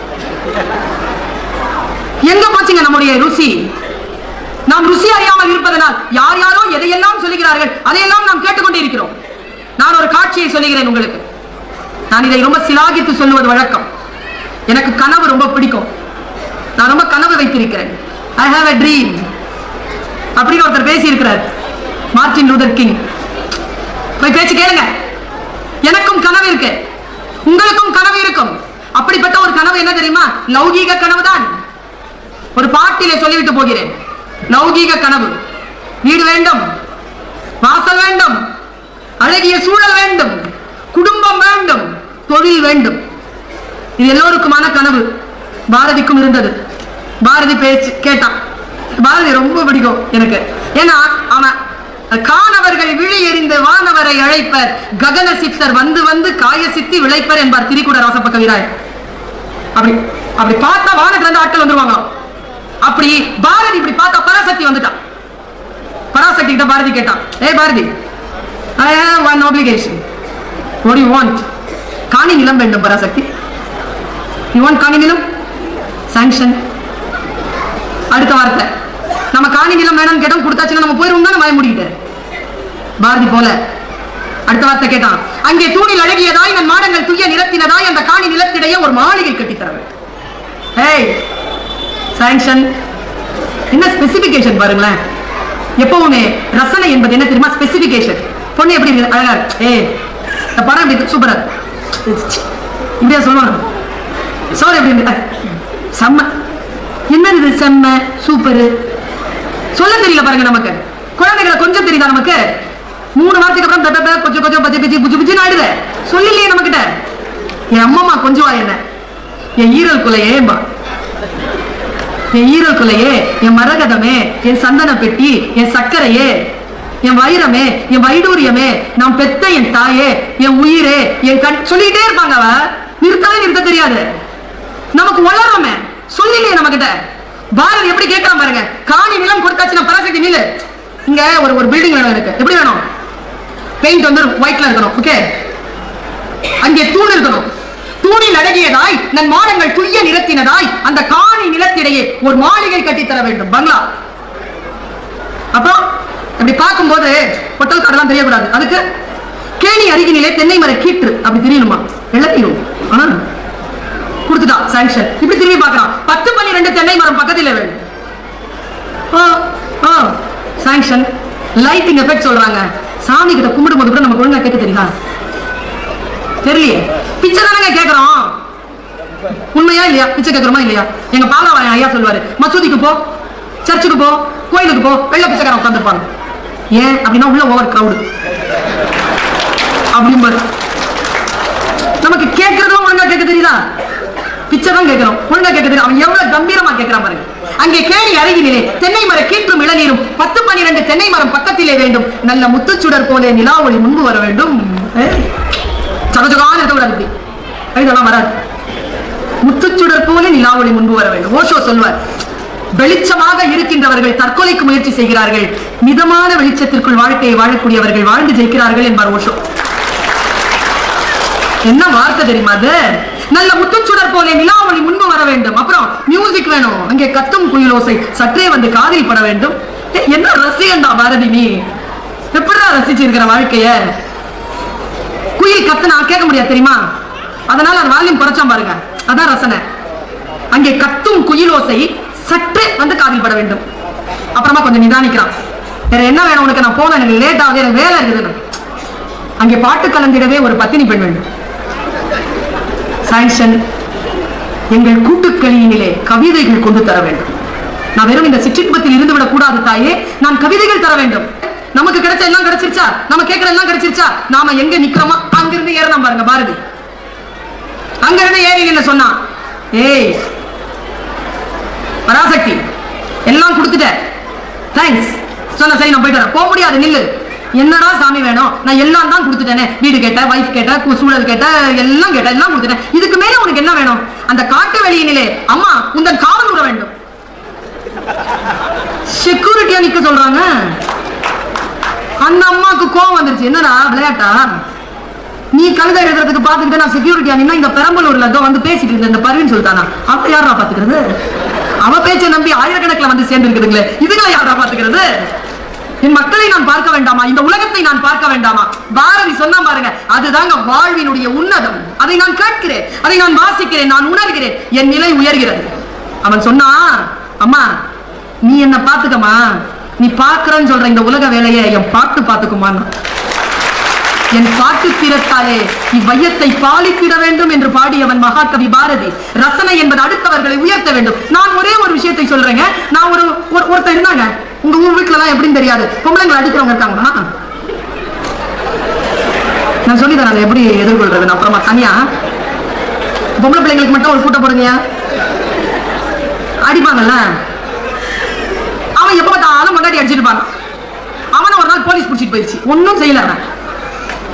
எங்க போச்சுங்க நம்முடைய ருசி? நாம் ருசி அறியாமல் இருப்பதனால் யார் யாரோ எதையெல்லாம் சொல்லுகிறார்கள், அதையெல்லாம் நாம் கேட்டுக்கொண்டே இருக்கிறோம். நான் ஒரு காட்சியை சொல்லுகிறேன் உங்களுக்கு. நான் இதை ரொம்ப சிலாகித்து சொல்லுவது வழக்கம். எனக்கு கனவு ரொம்ப பிடிக்கும். நான் ரொம்ப கனவு வைத்திருக்கிறேன். ஐ ஹாவ் a dream அப்படின்னு ஒருத்தர் பேசி இருக்கிறார், மார்ட்டின் லூதர் கிங். போய் பேச்சு கேளுங்க. எனக்கும் கனவு இருக்கு, உங்களுக்கும் கனவு இருக்கும். அப்படிப்பட்ட ஒரு கனவு என்ன தெரியுமா? லௌகீக கனவு தான். ஒரு பாட்டிலே சொல்லிவிட்டு போகிறேன். லௌகீக கனவு. வீடு வேண்டும், வாசல் வேண்டும், அழகிய சூழல் வேண்டும், குடும்பம் வேண்டும், தொழில் வேண்டும். இது எல்லோருக்குமான கனவு. பாரதிக்கும் இருந்தது. பாரதி பேச்சு கேட்டான். பாரதி ரொம்ப பிடிக்கும் எனக்கு. ஏன்னா அவன் காணவர்கள் விழி எறிந்து வானவரை அழைப்பர், ககன சித்தர் வந்து வந்து காய சித்தி விளைப்பர் என்பார் திரிகூட ராசப்ப கவிராய். அப்படி அப்படி பார்த்தா வானத்துல இருந்து ஆட்கள் வந்துருவாங்க. அப்படி பாரதி இப்படி பார்த்தா பராசக்தி வந்துட்டான். பராசக்தி கிட்ட பாரதி கேட்டான், ஏ Bharathi, I have one obligation. What do you want? காணி நிலம் வேண்டும் பராசக்தி. You want காணி நிலம்? Sanction. அடுத்த வார்த்தை, நம்ம காணி நிலம் வேணும்னு கேட்டோம், கொடுத்தாச்சுன்னா நம்ம போயிருவோம் தான் வாய முடிக்கிட்டு. பாரதி போல அடுத்த வார்த்தை கேட்டான், அங்கே தூணில் அழகியதாய் நன் மாடங்கள் துய்ய நிலத்தினதாய் அந்த காணி நிலத்திடையே ஒரு மாளிகை கட்டித்தர வேண்டும். ஏய், சாங்ஷன். என்ன ஸ்பெசிபிகேஷன் பாருங்களேன். எப்பவுமே ரசனை என்பது என்ன தெரியுமா? ஸ்பெசிபிகேஷன். பொண்ணு எப்படி அழகா, ஏ இந்த படம் எப்படி சூப்பரா இப்படியா சொல்லுவாங்க. சோறு எப்படி செம்ம, என்னது செம்ம சூப்பரு சொல்ல தெரியல பாருங்க. நமக்கு குழந்தைகளை கொஞ்சம் தெரியுதா? நமக்கு 3 வாரத்துக்கு அப்புறம் கொஞ்சம் கொஞ்சம் பஜ்ஜி பஜ்ஜி புஜி புஜின்னு ஆயிடுது. சொல்லிலையே நம்ம கிட்ட. என் அம்மா கொஞ்சம் என்ன, என் ஈரல் குலையேம்பா, என் ஈரல் குலையே, என் மரகதமே, என் சந்தன பெட்டி, என் சர்க்கரையே, என் வைரமே, என் வைடூரியமே, நான் பெத்த என் தாயே, என் உயிரே, என் கண் சொல்லிட்டே இருப்பாங்க. அவ நிறுத்த தெரியாது. நமக்கு வளரமே சொல்லிலையே நம்ம கிட்ட. பாரதி எப்படி கேட்கலாம் பாருங்க. காணி நிலம் கொடுத்தாச்சுன்னா பராசக்தி நில இங்க ஒரு பில்டிங் வேணும் எனக்கு. எப்படி வேணும்? பெயிண்ட் வந்து ஒயிட்ல இருக்கணும். ஓகே, அங்கே தூண் இருக்கணும். தூணில் அழகியதாய் நன் மாடங்கள் துய்ய நிலத்தினதாய் அந்த காணி நிலத்திடையே ஒரு மாளிகை கட்டி தர வேண்டும், பங்களா. அப்புறம் அப்படி பார்க்கும்போது பொட்டல் காடெல்லாம் தெரியக்கூடாது. அதுக்கு கேணி அருகினிலே தென்னை மர கீற்று அப்படி தெரியணுமா? எல்லாத்தையும் கொடுத்துட்டா சாங்ஷன். இப்படி திரும்பி பார்க்கறான். 10-12 தென்னை மரம் பக்கத்தில் வேணும். சாங்ஷன். லைட்டிங் எஃபெக்ட் சொல்றாங்க. சாமி கிட்ட கும்பிடும் போது கூட நமக்கு ஒழுங்கா கேட்க தெரியுதா? தெரியலையே. பிச்சை தானங்க கேட்கிறோம். உண்மையா இல்லையா? பிச்சை கேட்கிறோமா இல்லையா? எங்க பாலாவாயன் ஐயா சொல்லுவாரு, மசூதிக்கு போ, சர்ச்சுக்கு போ, கோயிலுக்கு போ, வெள்ள பிச்சைக்காரன் உட்காந்துருப்பாங்க. ஏன் அப்படின்னா உள்ள ஓவர் கிரௌடு அப்படிம்பாரு. நமக்கு கேட்கறதும் ஒழுங்கா கேட்க தெரியுதா? பிச்சை தான் கேட்கிறோம், ஒழுங்கா கேட்க தெரியும். அவன் எவ்வளவு கம்பீரமா கேட்கிறான் பாருங்க. அங்கே கேணி அருகினிலே தென்னை மர கீற்றும் இளநீரும் 10-12 தென்னை மரம் பக்கத்திலே வேண்டும். நல்ல முத்துச்சுடர் போலே நிலா ஒளி முன்பு வர வேண்டும். சகஜகான இருக்கக்கூடாது, இதெல்லாம் வராது. முத்துச்சுடர் போல நிலா ஒளி முன்பு வர வேண்டும். ஓஷோ சொல்வார், வெளிச்சமாக இருக்கின்றவர்கள் தற்கொலைக்கு முயற்சி செய்கிறார்கள், மிதமான வெளிச்சத்திற்குள் வாழ்க்கையை வாழக்கூடியவர்கள் வாழ்ந்து ஜெயிக்கிறார்கள் என்பார் ஓஷோ. என்ன வார்த்தை தெரியுமா அது? நல்ல முத்துச்சுடர் போல நிலா ஒளி முன்பு வர வேண்டும். அப்புறம் மியூசிக் வேணும். அங்கே கத்தும் குயிலோசை சற்றே வந்து காதில் பட வேண்டும். என்ன ரசிகண்டா பாரதி நீ! எப்படிதான் ரசிச்சிருக்கிற வாழ்க்கைய? குயில் கத்து நான் கேட்க முடியாது தெரியுமா? அதனால அது வால்யூம் குறைச்சான் பாருங்க. அதான் ரசனை. அங்கே கத்தும் குயிலோசை சற்றே வந்து காதில் பட வேண்டும். அப்புறமா கொஞ்சம் நிதானிக்கிறான். வேற என்ன வேணும் உனக்கு? நான் போன எனக்கு லேட் ஆகுது, எனக்கு வேலை இருக்குது. அங்கே பாட்டு கலந்திடவே ஒரு பத்தினி பெண் வேண்டும். சாங்ஷன். எங்கள் கூட்டுக்களியினிலே கவிதைகள் கொண்டு தர வேண்டும். நான் வெறும் இந்த சிற்றின்பத்தில் இருந்து விடக் கூடாது தாயே, நான் கவிதைகள் தர வேண்டும். நமக்கு கிடைச்ச எல்லாம் கிடைச்சிருச்சா, நம்ம கேட்கிற எல்லாம் கிடைச்சிருச்சா, நாம எங்க நிக்கிறோமா அங்கிருந்து ஏறலாம் பாருங்க பாரதி. அங்கிருந்து ஏறி என்ன சொன்னா, ஏய் பராசக்தி எல்லாம் கொடுத்துட்ட, தேங்க்ஸ் சொன்ன. சரி நான் போயிட்டு வரேன். போக முடியாது, நில்லு. என்னடா சாமி வேணும், நான் எல்லாம் தான் கொடுத்துட்டேனே, வீடு கேட்ட, வைஃப் கேட்ட, சூழல் கேட்ட, எல்லாம் கேட்ட, எல்லாம் கொடுத்துட்டேன், இதுக்கு மேல உனக்கு என்ன வேணும்? அந்த காட்டு வெளியினிலே அம்மா உந்தன் காவல் விட வேண்டும். செக்யூரிட்டியா நிக்க சொல்றாங்க. அந்த அம்மாக்கு கோவம் வந்துருச்சு. என்னடா விளையாட்டா, நீ கழுதை எழுதுறதுக்கு பாத்துக்கிட்டு நான் செக்யூரிட்டியா நின்னா இந்த பெரம்பலூர்ல வந்து பேசிட்டு இருந்த இந்த பர்வீன் சொல்லிட்டானா, அப்ப யாரா பாத்துக்கிறது? அவ பேச்சை நம்பி ஆயிரக்கணக்கில் வந்து சேர்ந்து இருக்குதுங்களே, இதுகளை யாரா பாத்துக்கிறது? என் மக்களை நான் பார்க்க வேண்டாமா? இந்த உலகத்தை நான் பார்க்க வேண்டாமா? பாரதி சொன்னா பாருங்க, அதுதாங்க வாழ்வினுடைய உன்னதம். அதை நான் கேட்கிறேன், அதை நான் வாசிக்கிறேன், நான் உணர்கிறேன், என் நிலை உயர்கிறது. அவன் சொன்னா, அம்மா நீ என்ன பாத்துக்கமா, நீ பார்க்கிறன்னு சொல்ற இந்த உலக வேலையை என் பாட்டு பாத்துக்குமா, என் பாட்டு திறத்தாலே இவ்வையத்தை பாலித்திட வேண்டும் என்று பாடியவன் மகாகவி பாரதி. ரசனை என்பது அடுத்தவர்களை உயர்த்த வேண்டும். நான் ஒரே ஒரு விஷயத்தை சொல்றேங்க. நான் ஒருத்தர் இருந்தாங்க, உங்க ஊர் வீட்டுல எல்லாம் எப்படின்னு தெரியாது, பொம்பளைங்களை அடிக்கிறவங்க இருக்காங்களா? நான் சொல்லி தரேன் எப்படி எதிர்கொள்றது. அப்புறமா தனியா பொம்பளை பிள்ளைங்களுக்கு மட்டும் ஒரு கூட்டம் போடுங்க, அடிப்பாங்கல்ல. அவன் எப்ப பார்த்தாலும் முன்னாடி அடிச்சிருப்பாங்க. அவனை ஒரு நாள் போலீஸ் பிடிச்சிட்டு போயிடுச்சு, ஒன்னும் செய்யல. அவன்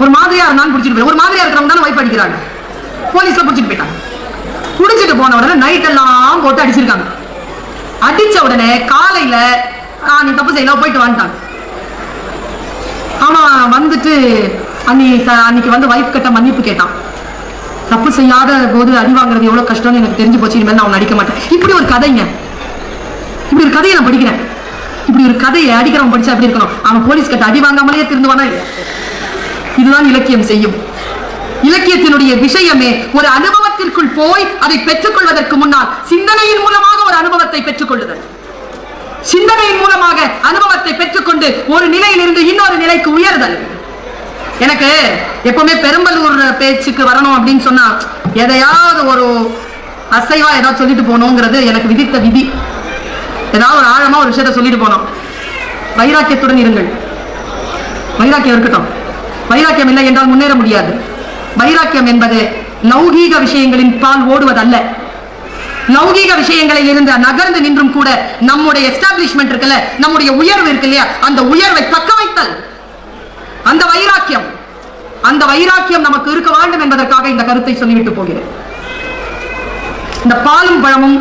ஒரு மாதிரியா இருந்தாலும் பிடிச்சிட்டு போய், ஒரு மாதிரியா இருக்கிறவங்க தானே வைப் அடிக்கிறாங்க, போலீஸ்ல பிடிச்சிட்டு போயிட்டாங்க. குடிச்சிட்டு போன உடனே நைட் எல்லாம் போட்டு அடிச்சிருக்காங்க. அடிச்ச உடனே காலையில நீ தப்பு செய்யலாம் போயிட்டு வந்துட்டாங்க. ஆமா வந்துட்டு அன்னைக்கு வந்து வைஃப் கிட்ட மன்னிப்பு கேட்டான். தப்பு செய்யாத போது அடி வாங்குறது எவ்வளவு கஷ்டம்னு எனக்கு தெரிஞ்சு போச்சு, இனிமேல் நான் நடிக்க மாட்டேன். இப்படி ஒரு கதைங்க, இப்படி ஒரு கதையை நான் படிக்கிறேன். இப்படி ஒரு கதையை அடிக்கிறவன் படிச்சா எப்படி இருக்கணும்? அவன் போலீஸ் கிட்ட அடி வாங்காமலேயே திருந்துவானா? இதுதான் இலக்கியம் செய்யும். இலக்கியத்தினுடைய விஷயமே ஒரு அனுபவத்திற்குள் போய் அதை பெற்றுக் கொள்வதற்கு முன்னால் சிந்தனையின் மூலமாக ஒரு அனுபவத்தை பெற்றுக் கொள்ளுதல். சிந்தனையின் மூலமாக அனுபவத்தை பெற்றுக்கொண்டு ஒரு நிலையிலிருந்து இன்னொரு நிலைக்கு உயர்தல். எனக்கு எப்பவுமே பெரம்பலூர் பேச்சுக்கு வரணும் அப்படின்னு சொன்னா எதையாவது ஒரு அசைவா ஏதாவது சொல்லிட்டு போகணுங்கிறது எனக்கு விதித்த விதி. ஏதாவது ஒரு ஆழமா ஒரு விஷயத்த சொல்லிட்டு போனோம். வைராக்கியத்துடன் இருங்கள். வைராக்கியம் இருக்கட்டும். வைராக்கியம் இல்லை என்றால் முன்னேற முடியாது. வைராக்கியம் என்பது லௌகீக விஷயங்களின் பால் ஓடுவதல்ல. லௌகீக விஷயங்களில் இருந்து நகர்ந்து நின்றும் கூட நம்முடைய எஸ்டாப்ளிஷ்மெண்ட் இருக்குல்ல, நம்முடைய உயர்வு இருக்கு இல்லையா, அந்த உயர்வை தக்க வைத்தல். அந்த வைராக்கியம், அந்த வைராக்கியம் நமக்கு இருக்க வேண்டும் என்பதற்காக இந்த கருத்தை சொல்லிவிட்டு போகிறேன். இந்த பாலும் பழமும்,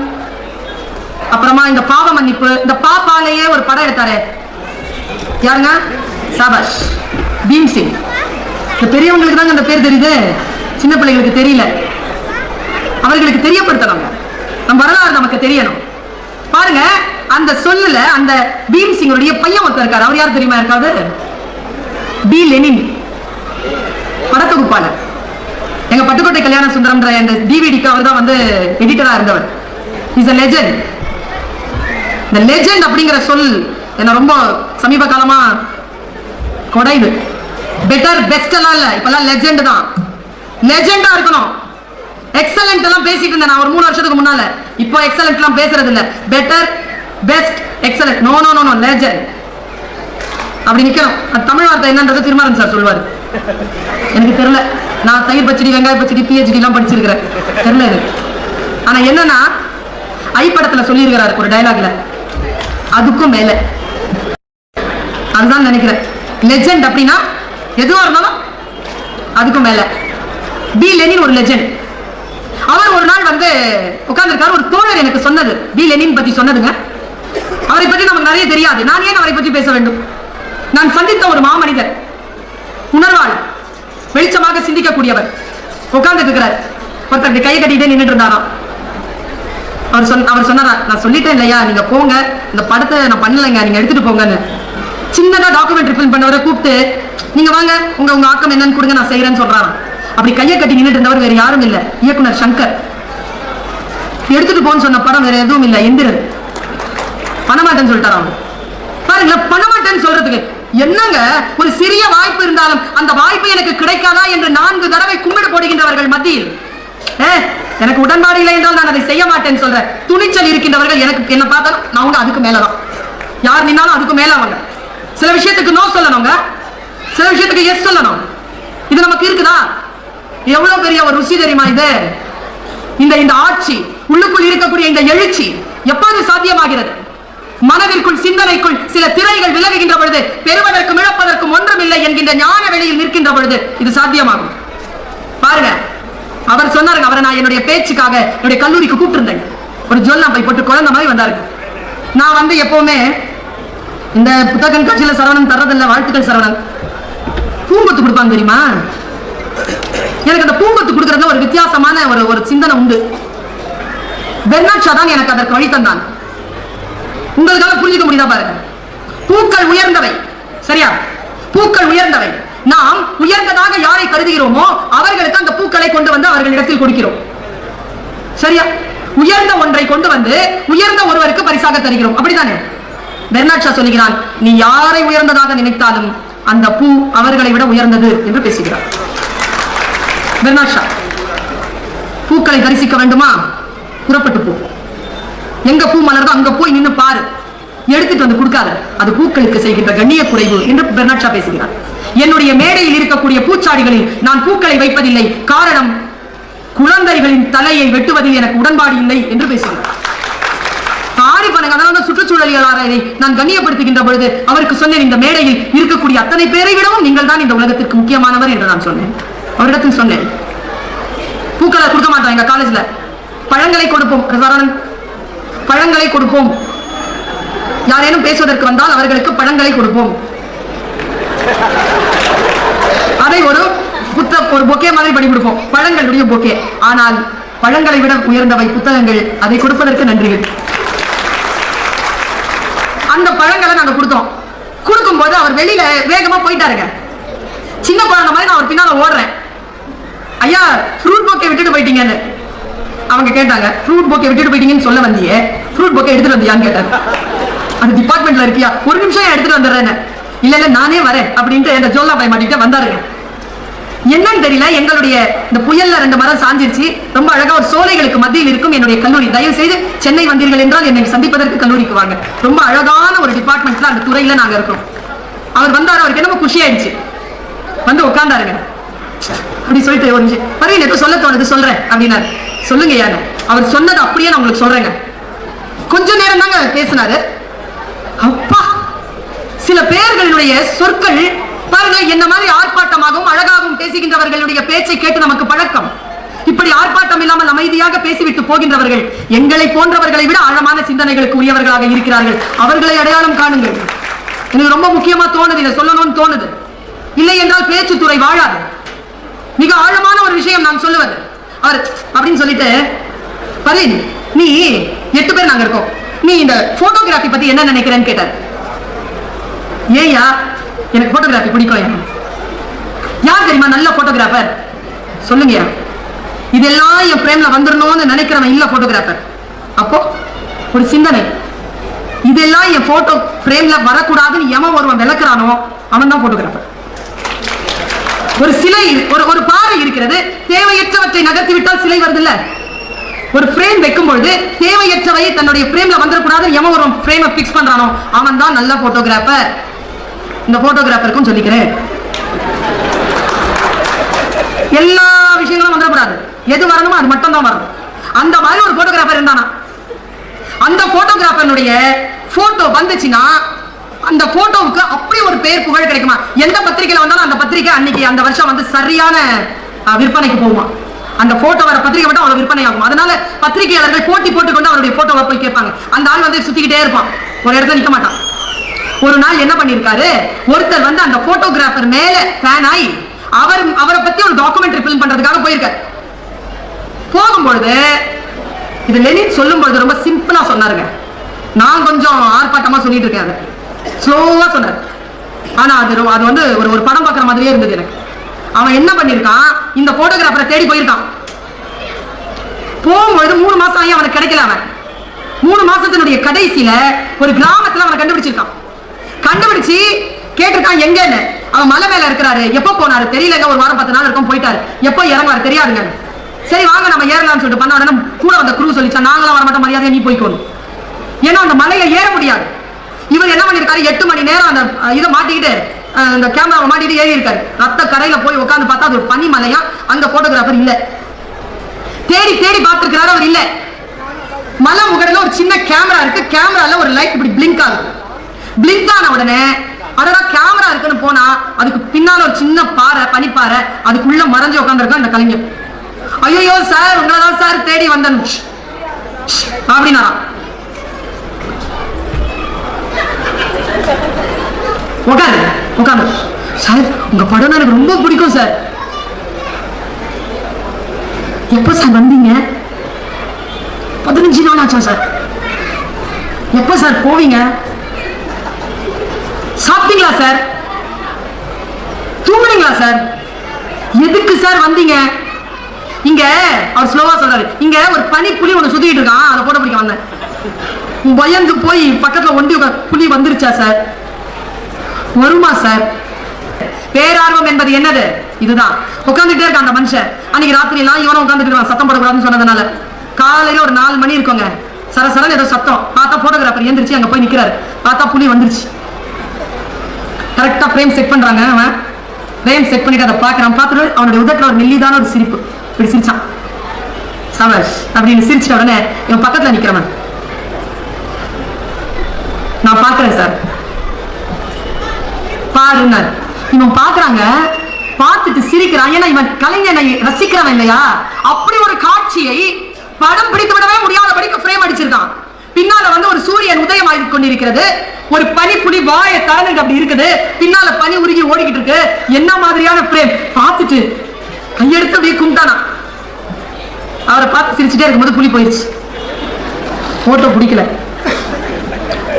அப்புறமா இந்த பாவ மன்னிப்பு, இந்த பாப்பாலேயே ஒரு படம் எடுத்தாரு யாருங்க, சாபாஷ் பீம்சிங். இந்த பெரியவங்களுக்கு தாங்க அந்த பேர் தெரியுது, சின்ன பிள்ளைகளுக்கு தெரியல. அவர்களுக்கு தெரியப்படுத்தலாம், நம்ம வரலாறு நமக்கு தெரியணும். பாருங்க அந்த சொல்லுல அந்த பீம்சிங்களுடைய பையன் ஒருத்தர் இருக்காரு. அவர் யார் தெரியுமா? இருக்காது பி லெனின், படத்தொகுப்பாளர். எங்க பட்டுக்கோட்டை கல்யாண சுந்தரம்ன்ற அந்த டிவிடிக்கு அவர் தான் வந்து எடிட்டரா இருந்தவர். Is a legend. இந்த லெஜெண்ட் அப்படிங்கிற சொல் என்ன ரொம்ப சமீப காலமா கொடைது. பெட்டர் பெஸ்ட் எல்லாம் இல்ல, இப்பெல்லாம் லெஜெண்ட் தான். லெஜெண்டா இருக்கணும். எக்ஸலென்ட் எல்லாம் பேசிட்டு இருந்தேன் நான் ஒரு 3 வருஷத்துக்கு முன்னால. இப்போ எக்ஸலென்ட் எல்லாம் பேசுறது இல்ல. Better best excellent, no no no legend அப்படி நிக்கணும். தமிழ் வார்த்தை என்னன்றது திருமாறன் சார் சொல்லுவாரு. எனக்கு தெரியல, நான் தயிர் பச்சடி, வெங்காய பச்சடி, PhD எல்லாம் படிச்சிருக்கிறேன், தெரியல எனக்கு. ஆனா என்னன்னா ஐ படத்துல சொல்லி இருக்கிறாரு ஒரு டயலாக்ல, அதுக்கும் மேல. அதுதான் நினைக்கிறேன் லெஜெண்ட் அப்படின்னா எதுவா இருந்தாலும் அதுக்கும் மேல. பி லெனின் ஒரு லெஜெண்ட். அவர் ஒரு நாள் வந்து உட்கார்ந்திருக்காரு. ஒரு தோழர் எனக்கு சொன்னது, பி லெனின் பத்தி சொன்னதுங்க. அவரை பற்றி நமக்கு நிறைய தெரியாது. நான் ஏன் அவரை பற்றி பேச வேண்டும்? நான் சந்தித்த ஒரு மாமனிதர், உணர்வாளர், வெளிச்சமாக சிந்திக்கக்கூடியவர் உட்கார்ந்து இருக்கிறார். ஒருத்தர் கையை கட்டிட்டே நின்றுட்டு இருந்தாராம். அவர் சொன்னாரா, நான் சொல்லிட்டேன் இல்லையா, நீங்க போங்க, இந்த படத்தை நான் பண்ணலைங்க, நீங்க எடுத்துட்டு போங்கன்னு. சின்னதா டாக்குமெண்ட்ரி ஃபில்ம் பண்ணவரை கூப்பிட்டு, நீங்க வாங்க, உங்க ஆக்கம் என்னன்னு கொடுங்க, நான் செய்யறேன்னு சொல்றாராம். அப்படி கையை கட்டி நின்றுட்டு இருந்தவர் வேற யாரும் இல்ல, இயக்குனர் சங்கர். எடுத்துட்டு போன்னு சொன்ன படம் வேற எதுவும் இல்ல, எந்திரன். பண்ணமாட்டேன்னு சொல்லிட்டாராம் அவர். பாருங்களா, பண்ணமாட்டேன்னு சொல்றதுக்கு என்னங்க, ஒரு சிறிய வாய்ப்பு இருந்தாலும் அந்த வாய்ப்பு எனக்கு கிடைக்காதா என்று 4 தடவை கும்பிடு போடுகின்றவர்கள் மத்தியில் எனக்கு உடன்பாடு இல்லை என்றால் நான் அதை செய்ய மாட்டேன்னு சொல்றேன். துணிச்சல் இருக்கின்றவர்கள் எனக்கு என்ன பார்த்தாலும் நான் அதுக்கு மேலதான், யார் நின்னாலும் அதுக்கு மேல அவங்க. சில விஷயத்துக்கு நோ சொல்லணுங்க, சில விஷயத்துக்கு எஸ் சொல்லணும். இது நமக்கு இருக்குதா? எவ்வளவு பெரிய ஒரு ருசி தெரியுமா இது? இந்த ஆட்சி, உள்ளுக்குள் இருக்கக்கூடிய இந்த எழுச்சி எப்போது சாத்தியமாகிறது? மனதிற்குள், சிந்தனைக்குள் சில திரைகள் விலகுகின்ற பொழுது, பெறுவதற்கும் இழப்பதற்கும் ஒன்றுமில்லை என்கின்ற ஞான வெளியில் நிற்கின்ற பொழுது இது சாத்தியமாகும். பாருங்க, அவர் சொன்னாருங்க, அவரை நான் என்னுடைய பேச்சுக்காக என்னுடைய கல்லூரிக்கு கூப்பிட்டிருந்தேன். ஒரு ஜொல்லா பை போட்டு குழந்தை மாதிரி வந்தாருங்க. நான் வந்து எப்பவுமே இந்த புத்தக கண்காட்சியில சரவணன் தர்றதில்ல, வாழ்த்துக்கள் சரவணன், பூங்கொத்து கொடுப்பாங்க தெரியுமா? எனக்கு அந்த பூங்கொத்து கொடுக்கறதுல ஒரு வித்தியாசமான ஒரு சிந்தனை உண்டு. பெர்னாட் ஷா தான் எனக்கு அதற்கு வழி தந்தான். உங்களுக்காக புரிஞ்சுக்க முடியுதா பாருங்க. பூக்கள் உயர்ந்தவை, சரியா? பூக்கள் உயர்ந்தவை. நாம் உயர்ந்ததாக யாரை கருதுகிறோமோ அவர்களுக்கு அந்த பூக்களை கொண்டு வந்து அவர்களிடத்தில் கொடுக்கிறோம், சரியா? உயர்ந்த ஒன்றை கொண்டு வந்து உயர்ந்த ஒருவருக்கு பரிசாக தருகிறோம், அப்படித்தானே? பெர்னாட் ஷா சொல்லுகிறான், நீ யாரை உயர்ந்ததாக நினைத்தாலும் அந்த பூ அவர்களை விட உயர்ந்தது என்று பேசுகிறார் பெர்னாட் ஷா. பூக்களை தரிசிக்க வேண்டுமா? புறப்பட்டு போ. எங்க பூ மலர்தோ அங்க போய் நின்று பாரு, எடுத்துட்டு வந்து கொடுக்காத, அது பூக்களுக்கு செய்கின்ற கண்ணிய குறைவு என்று பெர்னாட் ஷா பேசுகிறார். என்னுடைய மேடையில் இருக்கக்கூடிய பூச்சாடிகளில் நான் பூக்களை வைப்பதில்லை, காரணம் குழந்தைகளின் தலையை வெட்டுவதில் எனக்கு உடன்பாடு இல்லை என்று பேசுகிறார். சுற்றுச்சூழலியலாளரை நான் கண்ணியப்படுத்துகின்ற பொழுது அவருக்கு சொன்னேன், இந்த மேடையில் இருக்கக்கூடிய அத்தனை பேரை விடவும் நீங்கள் தான் இந்த உலகத்திற்கு முக்கியமானவர் என்று நான் சொன்னேன். அவரிடத்தில் சொன்னேன், பூக்களை கொடுக்க மாட்டோம் எங்க காலேஜ்ல, பழங்களை கொடுப்போம், பழங்களை கொடுப்போம். யாரேனும் பேசுவதற்கு வந்தால் அவர்களுக்கு பழங்களை கொடுப்போம். அதை ஒரு பொக்கே மாதிரி பண்ணி கொடுப்போம், பழங்களுடைய பொக்கே. ஆனால் பழங்களை விட உயர்ந்தவை புத்தகங்கள், அதை கொடுப்பதற்கு நன்றிகள். அந்த பழங்களை நாங்க கொடுத்தோம். கொடுக்கும் போது அவர் வெளியில வேகமா போயிட்டாருங்க. சின்ன குழந்தை மாதிரி நான் அவர் பின்னால ஓடுறேன், ஐயா ஃப்ரூட் பொக்கே விட்டுட்டு போயிட்டீங்கன்னு. அவங்க கேட்டாங்க, ஃப்ரூட் பொக்கே விட்டுட்டு போயிட்டீங்கன்னு சொல்ல வந்தியே, ஃப்ரூட் பொக்கே எடுத்துட்டு வந்தியான்னு கேட்டாங்க. அந்த டிபார்ட்மெண்ட்ல இருக்கியா? ஒரு நிமிஷம் எடுத்துட்டு வந்துடுறேன். இல்ல இல்ல நானே வரேன் அப்படின்ட்டு என் ஜோல்லா பை மாட்டிட்டு வந்தாருங்க. என்னன்னு தெரியல, எங்களுடைய இந்த புயல்ல 2 மரம் சாஞ்சிருச்சு. ரொம்ப அழகா ஒரு சோலைகளுக்கு மத்தியில் இருக்கும் என்னுடைய கல்லூரி. தயவு செய்து சென்னை வந்தீர்கள் என்றால் என்னை சந்திப்பதற்கு கல்லூரிக்கு வாங்க. ரொம்ப அழகான ஒரு டிபார்ட்மெண்ட்ல அந்த துறையில நாங்க இருக்கோம். அவர் வந்தாரு, அவருக்கு என்னமோ குஷி ஆயிடுச்சு, வந்து உட்கார்ந்தாருங்க. அப்படி சொல்லிட்டு ஒரு நிமிஷம் பரவாயில்ல, எப்ப சொல்ல தோணுது சொல்றேன் அப்படின்னாரு. சொல்லுங்க யாரு? அவர் சொன்னது அப்படியே நான் உங்களுக்கு சொல்றேங்க. கொஞ்ச நேரம் தாங்க பேசினாரு. அப்பா, சில பேர்களுடைய சொற்கள் பாருங்க, என்ன மாதிரி ஆர்ப்பாட்டமாகவும் அழகாகவும் பேசுகின்றவர்களுடைய பேச்சை கேட்டு நமக்கு பழக்கம். இப்படி ஆர்ப்பாட்டம் இல்லாமல் அமைதியாக பேசிவிட்டு போகின்றவர்கள் எங்களை போன்றவர்களை விட ஆழமான சிந்தனைகளுக்கு உரியவர்களாக இருக்கிறார்கள். அவர்களை அடையாளம் காணுங்கள். எனக்கு ரொம்ப முக்கியமா தோணுது, இதை சொல்லணும்னு தோணுது. இல்லை என்றால் பேச்சுத்துறை வாழாது. மிக ஆழமான ஒரு விஷயம் நான் சொல்லுவது. அவர் அப்படின்னு சொல்லிட்டு, பரீன் நீ 8 பேர் நாங்க இருக்கோம், நீ இந்த போட்டோகிராஃபி பத்தி என்ன நினைக்கிறேன்னு கேட்டார். ஏயா எனக்கு போட்டோகிராஃபி பிடிக்கும். யார் தெரியுமா நல்ல போட்டோகிராஃபர்? சொல்லுங்க. இதெல்லாம் என் பிரேம்ல வந்துடணும்னு நினைக்கிறவன் இல்ல போட்டோகிராஃபர். அப்போ ஒரு சிந்தனை, இதெல்லாம் என் போட்டோ பிரேம்ல வரக்கூடாதுன்னு எவன் ஒருவன் விளக்குறானோ அவன் தான் போட்டோகிராஃபர். ஒரு சிலை, ஒரு பாறை இருக்கிறது, தேவையற்றவற்றை நகர்த்தி விட்டால் சிலை வருது இல்ல. ஒரு பிரேம் வைக்கும் பொழுது தேவையற்றவை தன்னுடைய பிரேம்ல வந்துடக்கூடாது எவன் ஒரு பிரேமை பிக்ஸ் பண்றானோ அவன் தான் நல்ல போட்டோகிராஃபர். இந்த போட்டோகிராஃபருக்கும் சொல்லிக்கிறேன், எல்லா விஷயங்களும் வந்துடக்கூடாது, எது வரணுமோ அது மட்டும் தான் வரணும். அந்த மாதிரி ஒரு போட்டோகிராஃபர் இருந்தானா, அந்த போட்டோகிராஃபருடைய போட்டோ வந்துச்சுன்னா அந்த போட்டோவுக்கு அப்படி ஒரு பேர் புகழ் கிடைக்குமா? எந்த பத்திரிகையில வந்தாலும் அந்த பத்திரிகை அன்னைக்கு அந்த வருஷம் வந்து சரியான விற்பனைக்கு போகுமா? அந்த போட்டோ வர பத்திரிகை மட்டும் அவ்வளவு விற்பனை ஆகும். அதனால பத்திரிகையாளர்கள் போட்டி போட்டுக்கொண்டு அவருடைய போட்டோவை போய் கேட்பாங்க. அந்த ஆள் வந்து சுத்திக்கிட்டே இருப்பான், ஒரு இடத்துல நிக்க மாட்டான். ஒரு நாள் என்ன பண்ணிருக்காரு, ஒருத்தர் வந்து அந்த போட்டோகிராஃபர் மேல ஃபேன் ஆகி அவரை பத்தி ஒரு டாக்குமெண்ட்ரி பிலிம் பண்றதுக்காக போயிருக்காரு. போகும்பொழுது இது லெனின் சொல்லும் பொழுது ரொம்ப சிம்பிளா சொன்னாருங்க. நான் கொஞ்சம் ஆர்ப்பாட்டமா சொல்லிட்டு இருக்கேன், அதை ஸ்லோவா சொன்னார். ஆனா அது வந்து ஒரு படம் பார்க்குற மாதிரியே இருந்தது எனக்கு. அவன் என்ன பண்ணிருக்கான், இந்த போட்டோகிராஃபரை தேடி போயிருக்கான். போகும்பொழுது 3 மாசம் ஆகி அவனுக்கு கிடைக்கல. அவன் 3 மாசத்தினுடைய கடைசியில ஒரு கிராமத்துல அவனை கண்டுபிடிச்சிருக்கான். கண்டுபிடிச்சு கேட்டிருக்கான் எங்கன்னு. அவன் மலை மேல இருக்கிறாரு, எப்ப போனாரு தெரியலங்க, ஒரு வாரம் 10 நாள் இருக்கும், போயிட்டாரு, எப்ப இறங்குவாரு தெரியாதுங்க. சரி வாங்க நம்ம ஏறலாம்னு சொல்லிட்டு பண்ண உடனே கூட வந்த குரூ சொல்லிச்சா, நாங்களாம் வரமாட்டோம், மரியாதையா நீ போய்க்கணும். ஏன்னா அந்த மலையில ஏற முடியாது. இவர் என்ன பண்ணிருக்காரு, 8 மணி நேரம் அந்த இதை மாட்டிக்கிட்டு அந்த கேமராவை மாட்டிட்டு ஏறி இருக்காரு. ரத்த கரையில போய் உட்கார்ந்து பார்த்தா அது ஒரு பனிமலையா, அங்க போட்டோகிராஃபர் இல்ல. தேடி தேடி பார்த்திருக்கிறாரு, அவர் இல்ல. மலை முகடுல ஒரு சின்ன கேமரா இருக்கு, கேமரால ஒரு லைட் இப்படி பிளிங்க் ஆகுது. பிளிங்க் ஆன உடனே அதோட கேமரா இருக்குன்னு போனா அதுக்கு பின்னால ஒரு சின்ன பாறை, பனிப்பாறை, அதுக்குள்ள மறைஞ்சு உட்கார்ந்துருக்கா இந்த கலைஞர். ஐயோ சார், உங்களதான் சார் தேடி வந்தேன் அப்படின்னா. உட்காந்து உட்காந்து சார், உங்க படம் எனக்கு ரொம்ப பிடிக்கும் சார். எப்ப சார் வந்தீங்க? 15 நாள் ஆச்சா சார். எப்ப சார் போவீங்க? சாப்பிட்டீங்களா சார்? தூங்குனீங்களா சார்? எதுக்கு சார் வந்தீங்க? இங்க அவர் ஸ்லோவா சொல்றாரு, இங்க ஒரு பனி புலி ஒண்ணு சுத்திட்டு இருக்கான், அதை போட்டோ பிடிக்க வந்தேன். பயந்து போய் பக்கத்துல ஒண்டி புலி வந்துருச்சா சார்? வருமா சார்? பேரார்வம் என்பது என்னது? இதுதான். உட்காந்துட்டே இருக்கான் அந்த மனுஷன். அன்னைக்கு ராத்திரி எல்லாம் இவனும் உட்காந்துட்டு சத்தம் போடக்கூடாதுன்னு சொன்னதுனால காலையில ஒரு 4 மணி இருக்குங்க, சரசரன்னு ஏதோ சத்தம். பார்த்தா போட்டோகிராஃபர் எந்திரிச்சு அங்க போய் நிக்கிறாரு. பார்த்தா புலி வந்துருச்சு. கரெக்டா ஃப்ரேம் செட் பண்றாங்க. அவன் ஃப்ரேம் செட் பண்ணிட்டு அதை பாக்குறான். பார்த்துட்டு அவனுடைய உதட்டுல ஒரு மெல்லிதான ஒரு சிரிப்பு, இப்படி சிரிச்சான். சபாஷ் அப்படின்னு சிரிச்சிட்ட உடனே இவன் பக்கத்துல நிக்கிறவன், நான் பாக்குறேன் சார் பாருங்க. இவன் பாக்குறாங்க, பார்த்துட்டு சிரிக்கிறான். ஏன்னா இவன் கலைஞனை ரசிக்கிறவன் இல்லையா? அப்படி ஒரு காட்சியை படம் பிடித்து விடவே முடியாதபடிக்கு ஃப்ரேம் அடிச்சிருக்கான். பின்னால வந்து ஒரு சூரியன் உதயம் ஆகி கொண்டிருக்கிறது, ஒரு பனிப்புலி வாயை தரனுக்கு அப்படி இருக்குது, பின்னால பனி உருகி ஓடிக்கிட்டு இருக்கு. என்ன மாதிரியான ஃப்ரேம்! பார்த்துட்டு கையெடுத்து அப்படியே கும்பிட்டானா. அவரை பார்த்து சிரிச்சுட்டே இருக்கும்போது புலி போயிடுச்சு. போட்டோ பிடிக்கல.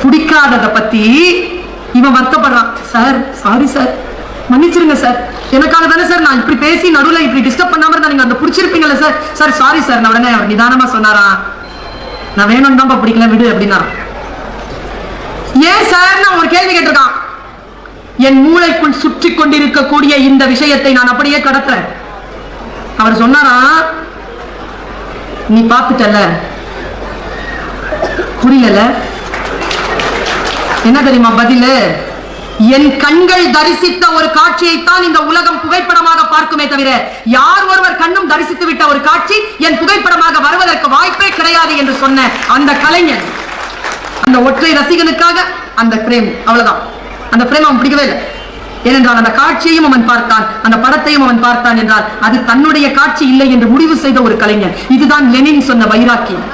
பிடிக்காததை பத்தி இவன் வருத்தப்படுறான். சார் சாரி சார், மன்னிச்சிருங்க சார், எனக்காக தானே சார் நான் இப்படி பேசி நடுவில் இப்படி டிஸ்டர்ப் பண்ணாம இருந்தா நீங்க அந்த பிடிச்சிருப்பீங்கல்ல சார். Sir sorry sir. நான் உடனே அவர் நிதானமா சொன்னாரா, நான் வேணும் தான் பிடிக்கல விடு அப்படின்னா. ஏன் சார் நான் ஒரு கேள்வி கேட்டிருக்கான். என் மூளைக்குள் சுற்றி கொண்டிருக்கக்கூடிய இந்த விஷயத்தை நான் அப்படியே கடத்துறேன். அவர் சொன்னாரா, நீ பார்த்துட்டல, புரியல. என்ன தெரியுமா பதில்? என் கண்கள் தரிசித்த ஒரு காட்சியைத்தான் இந்த உலகம் புகைப்படமாக பார்க்குமே தவிர யார் ஒருவர் கண்ணும் தரிசித்து விட்ட ஒரு காட்சி என் புகைப்படமாக வருவதற்கு வாய்ப்பே கிடையாது என்று சொன்ன அந்த கலைஞன், அந்த ஒற்றை ரசிகனுக்காக அந்த பிரேம், அவ்வளவுதான். அந்த பிரேம் அவன் பிடிக்கவே இல்லை. ஏனென்றால் அந்த காட்சியையும் அவன் பார்த்தான், அந்த படத்தையும் அவன் பார்த்தான் என்றால் அது தன்னுடைய காட்சி இல்லை என்று முடிவு செய்த ஒரு கலைஞன். இதுதான் லெனின் சொன்ன வைராக்கியம்.